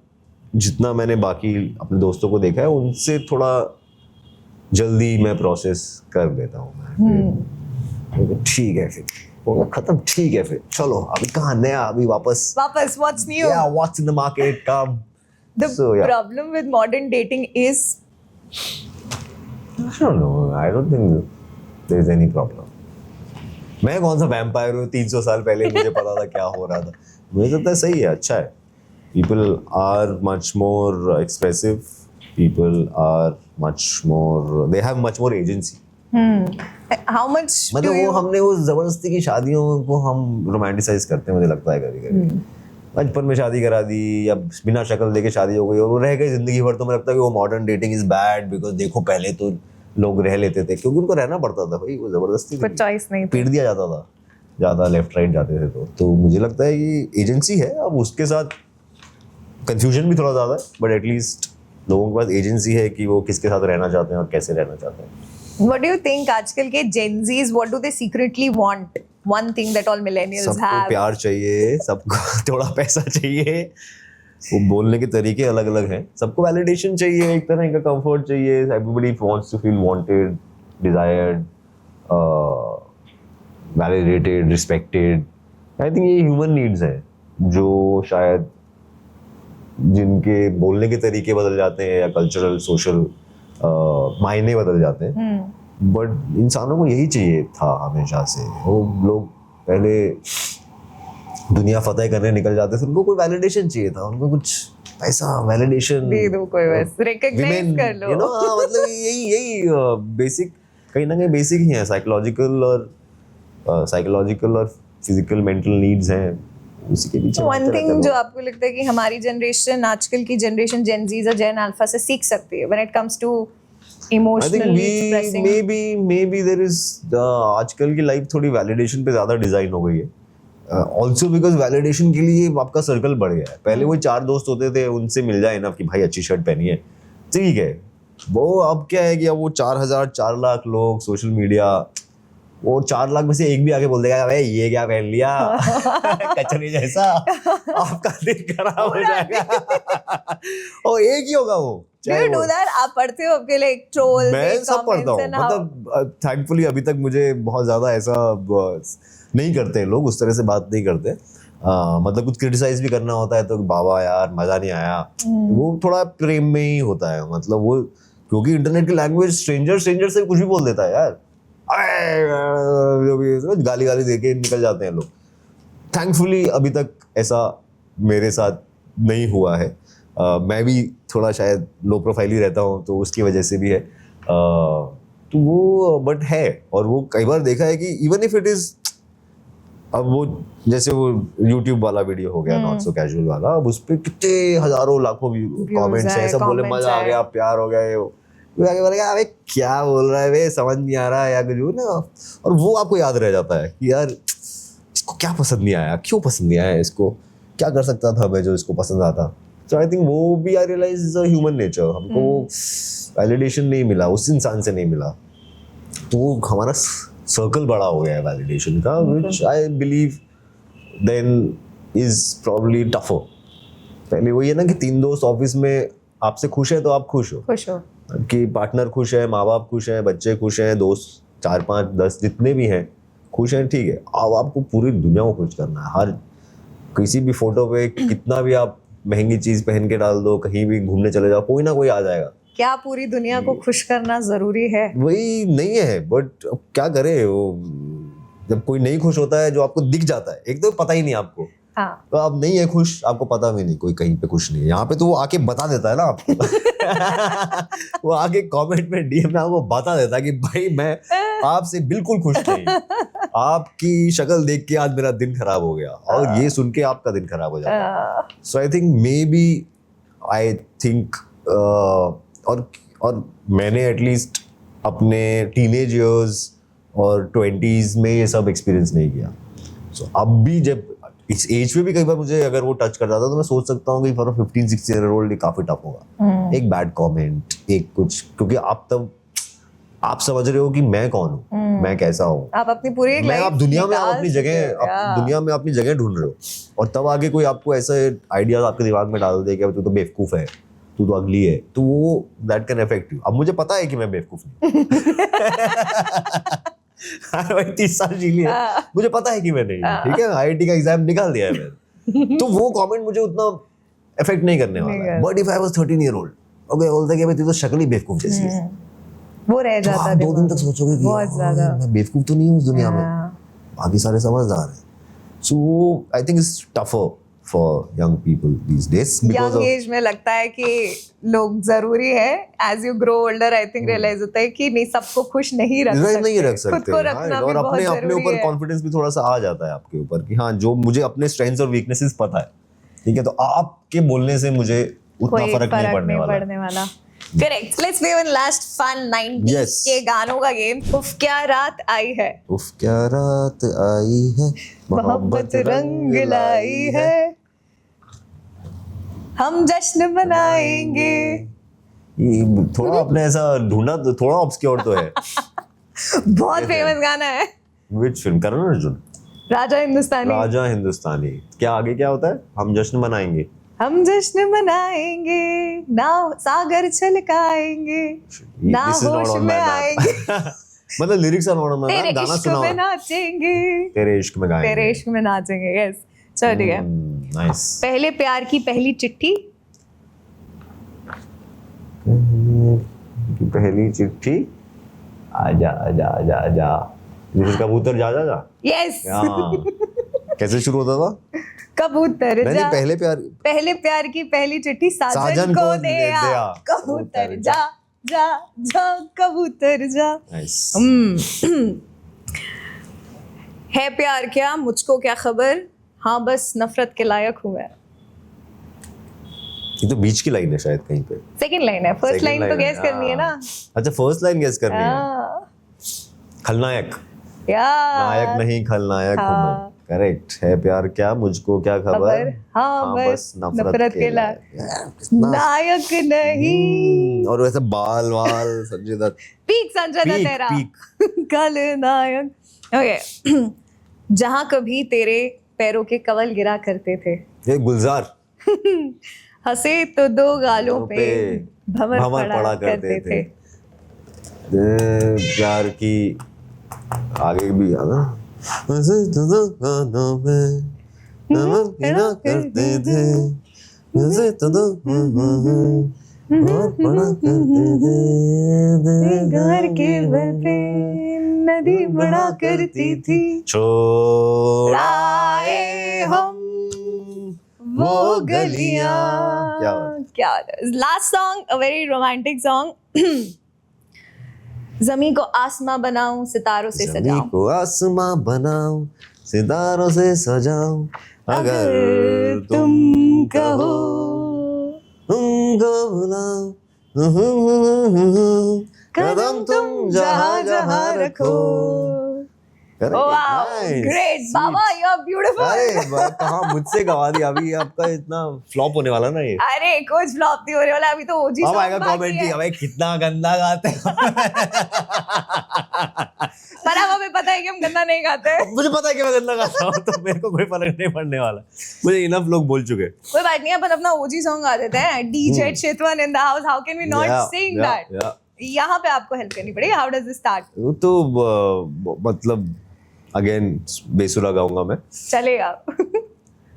जितना मैंने बाकी अपने दोस्तों को देखा है उनसे थोड़ा जल्दी मैं प्रोसेस कर देता हूँ. ठीक है फिर होगा खत्म, ठीक है फिर चलो अभी कहाँ नया, अभी वापस what's new? yeah, what's in the market, come. The So, yeah. problem with modern dating is I don't know, I don't think there is any problem. मैं कौन सा वैम्पायर हूँ, 300 साल पहले मुझे पता था क्या हो रहा था. मुझे लगता है सही है, अच्छा है. People are much more expressive. People are much more, they have much more agency. how much मतलब do वो you हमने वो जबरदस्ती की शादियों को हम रोमांटिसाइज करते हैं, मुझे लगता है कभी कभी. बचपन में शादी करा दी या बिना शक्ल देके शादी हो गई और वो रह गई जिंदगी भर, तो मुझे लगता है कि वो modern dating is bad. Because देखो पहले तो लोग रह लेते थे क्योंकि उनको रहना पड़ता था भाई, वो जबरदस्ती कुछ चॉइस नहीं थी. पीट दिया जाता था, ज़्यादा लेफ्ट राइट जाते थे. तो मुझे लगता है कि एजेंसी है. अब उसके साथ कंफ्यूजन भी थोड़ा ज़्यादा है, बट एटलीस्ट लोगों के पास एजेंसी है कि वो किसके साथ रहना चाहते हैं और कैसे रहना चाहते हैं. What do you think आजकल के Gen Zs, what do they secretly want? One thing that all millennials सबको have. प्यार चाहिए, सबको थोड़ा पैसा चाहिए, वो बोलने के तरीके अलग अलग हैं. सबको वैलिडेशन चाहिए, एक तरह का कंफर्ट चाहिए. Everybody wants to feel wanted, desired, validated, respected. I think ये ह्यूमन नीड्स हैं जो शायद जिनके बोलने के तरीके बदल जाते हैं या कल्चरल सोशल मायने बदल जाते हैं. बट इंसानों को यही चाहिए था हमेशा से. वो लोग पहले दुनिया फतेह करने निकल जाते थे, उनको कोई वैलिडेशन चाहिए था, उनको कुछ पैसा, वैलिडेशन दे दो कोई बस, recognize कर लो. मतलब यही बेसिक, कहीं ना कहीं बेसिक ही है. साइकोलॉजिकल और फिजिकल मेंटल नीड्स हैं, उसी के पीछे. वन थिंग जो आपको लगता है कि हमारी जनरेशन, आजकल की जनरेशन जेन जीज और जेन अल्फा से सीख सकती है when it comes to emotionally expressing? maybe there is आजकल की लाइफ थोड़ी वैलिडेशन पे ज्यादा डिजाइन हो गई है. ऑल्सो बिकॉज वैलिडेशन के लिए आपका सर्कल बढ़ गया है. पहले वो 4 दोस्त होते थे, उनसे मिल जाए ना कि भाई अच्छी शर्ट पहनी है, ठीक है. वो अब क्या है कि अब वो 4,000 4 लाख लोग, सोशल मीडिया, वो 4 लाख में से एक भी आके बोल देगा भाई ये क्या पहन लिया कचरे जैसा, आपका दिन खराब हो जाएगा. और एक ही होगा वो. Do you do that? आप पढ़ते हो आपके लिए ट्रोल्स? मैं सब पढ़ता हूँ. मतलब थैंकफुली अभी तक मुझे बहुत ज्यादा ऐसा नहीं करते लोग, उस तरह से बात नहीं करते. मतलब कुछ क्रिटिसाइज भी करना होता है तो बाबा यार मजा नहीं आया, वो थोड़ा प्रेम में ही होता है. मतलब वो क्योंकि इंटरनेट की लैंग्वेज स्ट्रेंजर से कुछ भी बोल देता है यार, गाली दे के निकल जाते हैं लोग. थैंकफुली अभी तक ऐसा मेरे साथ नहीं हुआ है. मैं भी थोड़ा शायद लो प्रोफाइल ही रहता हूँ तो उसकी वजह से भी है. तो वो बट है. और वो कई बार देखा है कि इवन इफ इट इज, अब वो जैसे वो YouTube वाला वीडियो हो गया नॉट सो कैजुअल वाला, अब उस पर कितने हजारों लाखों कमेंट्स हैं, सब बोले मजा आ गया, प्यार हो गया, ये आगे बोलेगा अबे क्या बोल रहा है वे, समझ नहीं आ रहा है या कुछ ना. और वो आपको याद रह जाता है कि यार इसको क्या पसंद नहीं आया, क्यों पसंद नहीं आया, इसको क्या कर सकता था मैं जो इसको पसंद आता. सो आई थिंक वो भी I realise is a human nature. हमको वैलिडेशन नहीं मिला, उस इंसान से नहीं मिला, तो हमारा सर्कल बड़ा हो गया है वैलिडेशन का, which I believe then is probably tougher. पहले वही है ना कि 3 दोस्त ऑफिस में आपसे खुश है तो आप खुश हो, कि पार्टनर खुश है, माँ बाप खुश है, बच्चे खुश हैं, दोस्त 4 5 10 जितने भी हैं खुश हैं, ठीक है. अब आपको पूरी दुनिया को खुश करना है. हर किसी भी फोटो पे कितना भी आप महंगी चीज पहन के डाल दो, कहीं भी घूमने चले जाओ, कोई ना कोई आ जाएगा. क्या पूरी दुनिया को खुश करना जरूरी है? वही नहीं है, बट अब क्या करे, वो जब कोई नहीं खुश होता है जो आपको दिख जाता है, एक तो पता ही नहीं आपको. हाँ. तो आप नहीं है खुश, आपको पता भी नहीं कोई कहीं पे खुश नहीं है. यहाँ पे तो वो आके बता देता है ना आपको वो आके कमेंट में DM में आपको बता देता है कि भाई मैं आपसे बिल्कुल खुश नहीं, आपकी शक्ल देख के आज मेरा दिन खराब हो गया, और ये सुन के आपका दिन खराब हो जाता है. So I think maybe I think और मैंने एटलीस्ट अपने टीनेज ईयर्स और 20s में ये सब एक्सपीरियंस नहीं किया. सो अब भी जब इस एज में भी कई बार मुझे अगर वो टच कर जाता तो मैं सोच सकता हूँ कि फॉर 15-16 ईयर ओल्ड काफी टफ होगा। एक बैड कमेंट, एक कुछ, क्योंकि आप समझ रहे हो कि मैं कौन हूँ, मैं कैसा हूँ, आप अपनी पूरी एक मैं life आप दुनिया में आप निकाल अपनी चुके जगह हो। आप दुनिया में अपनी जगह ढूंढ रहे हो, और तब आगे कोई आपको ऐसा आइडिया आपके दिमाग में डाल दे कि तू तो बेवकूफ है, तू तो अगली है, तो वो दैट कैन अफेक्ट यू। अब मुझे पता है कि मैं बेवकूफ नहीं भाई 30 साल जी लिए, मुझे पता है कि मैं नहीं हूँ, ठीक है, आईआईटी का एग्जाम निकाल दिया है मैंने, तो वो कमेंट मुझे उतना अफेक्ट नहीं करने वाला है। But if I was 13 year old, okay, बोलते कि भाई तू तो शक्ल ही बेवकूफ जैसी है, वो रह तो जाता आप 2 दिन तक सोचोगे कि बहुत ज्यादा। मैं बेवकूफ तो नहीं हूँ इस दुनिया में, बाकी सारे समझदार हैं। So I think it's tougher for young people these days because young age में लगता है कि लोग जरूरी है, age you grow older I think realise होता है कि नहीं, सबको खुश नहीं रख सकते, नहीं रख खुद सकते, को हाँ, रखना भी और बहुत अपने जरूरी ऊपर है। कॉन्फिडेंस भी थोड़ा सा आ जाता है आपके ऊपर कि हाँ, जो मुझे अपने स्ट्रेंथ्स और वीकनेसेस पता है, ठीक है, तो आपके बोलने से मुझे उतना कोई फर्क नहीं पड़ने वाला। Correct. Let's play one last fun 90s Yes. के गानों का गेम। उफ क्या रात आई है, उफ क्या रात आई है, मोहब्बत रंग लाई है, हम जश्न मनाएंगे। ये थोड़ा आपने ऐसा ढूंढा तो थोड़ा ऑब्सक्योर तो है। बहुत फेमस गाना है, विच फिल्म? करण अर्जुन, राजा हिंदुस्तानी। राजा हिंदुस्तानी। क्या आगे क्या होता है? हम जश्न मनाएंगे, हम जश्न मनाएंगे, नाव सागर छलकाएंगे, ना This is not होश on में my map. आएंगे, मतलब lyrics are not on my तेरे मैप, गाना इश्क सुना में हुआ। नाचेंगे, तेरे इश्क में गाएंगे, तेरे इश्क में नाचेंगे। यस, चलो ठीक है। नाइस। पहले प्यार की पहली चिट्ठी, पहली चिट्ठी, आजा आजा आजा आजा, जैसे कबूतर जा जा जा। यस, हाँ। कैसे शुरू होता था? कबूतर मैंने जा, पहले प्यार की पहली चिट्ठी साजन को दे आ, कबूतर जा जा जा कबूतर जा। नाइस। है प्यार क्या, मुझको क्या खबर, हाँ बस नफरत के लायक हूँ मैं। ये तो बीच की लाइन है शायद कहीं पे। सेकंड लाइन है, फर्स्ट Second लाइन तो line गैस है, करनी है ना। अच्छा, फर्स्ट लाइन गेस करनी है। हाँ, खलनायक, यार नायक नहीं खलनायक हूँ हाँ। मैं। करेक्ट। है प्यार क्या, मुझको क्या खबर, हाँ बस नफरत के लायक, यार, कितना नायक नहीं। और वैसे बाल वाल संजय दत्त, पीक संजय दत्त पीक तेरा पीक। कल नायक। ओके। जहां कभी तेरे पैरों के कवल गिरा करते थे, ये गुलजार, हंसे तो दो गालों पे भंवर भंवर पड़ा करते थे। प्यार की आगे भी आना, हंसे तो दो गालों पे भंवर पड़ा करते थे, हंसे तो दो भंवर पड़ा करते थे, घर के बल पे नदी बड़ा करती थी, छोड़ाए हम वो गलियां। क्या last song, a very romantic song. जमी को आसमां बनाऊं, सितारों से ज़मीं सजाऊं, को आसमां बनाऊं, सितारों से सजाऊं, अगर तुम कहो तुमको बुलाऊं, कदम तुम जहां जहां रखो। ग्रेट बाबा, यू आर ब्यूटीफुल। अरे कहाँ मुझसे गवा दिया, अभी आपका इतना फ्लॉप होने वाला ना ये। अरे कुछ फ्लॉप नहीं होने वाला, अभी तो ओजी अब आएगा कमेंट ही, अबे कितना गंदा गाते हैं। पर अब हमें पता है कि हम गंदा नहीं गाते हैं। मुझे पता है कि मैं गंदा गाता हूँ, तो मेरे को कोई फर्क नहीं पड़ने वाला, मुझे इनफ लोग बोल चुके। कोई बात नहीं, अपन अपना ओजी सॉन्ग गा देते हैं, DJ Chitwan in the house, how can we not sing that. यहाँ पे आपको हेल्प करनी पड़ेगी। How does this start? वो तो मतलब अगेन बेसुरा गाऊंगा मैं। चलेगा।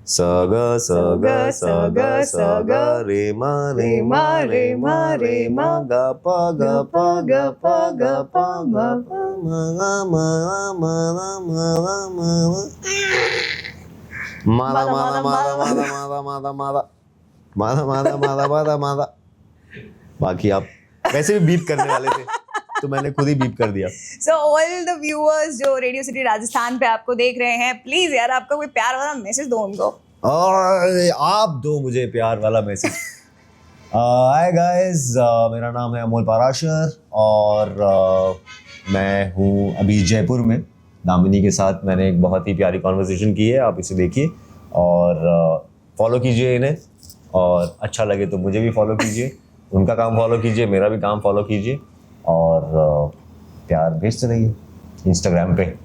सगा सगा सगा सगा रे मा रे मा रे मा रे मा गा पा गा पा गा पा गा पा गा पा मा गा मा मा मा मा मादा मादा मादा मादा मादा मादा मादा मादा मादा मादा मादा। बाकी आप वैसे भी बीप करने वाले थे, तो मैंने खुद ही बीप कर दिया। So all the viewers जो रेडियो सिटी राजस्थान पे आपको देख रहे हैं, प्लीज यार आपका कोई प्यार वाला मैसेज दो उनको। और आप दो मुझे प्यार वाला मैसेज। हाय गाइस, मेरा नाम है अमोल पाराशर और मैं हूँ अभी जयपुर में। दामिनी के साथ मैंने एक बहुत ही प्यारी कॉन्वर्सेशन की है, आप इसे देखिए और फॉलो कीजिए इन्हें, और अच्छा लगे तो मुझे भी फॉलो कीजिए, उनका काम फॉलो कीजिए, मेरा भी काम फॉलो कीजिए, और प्यार भेजते रहिए इंस्टाग्राम पे।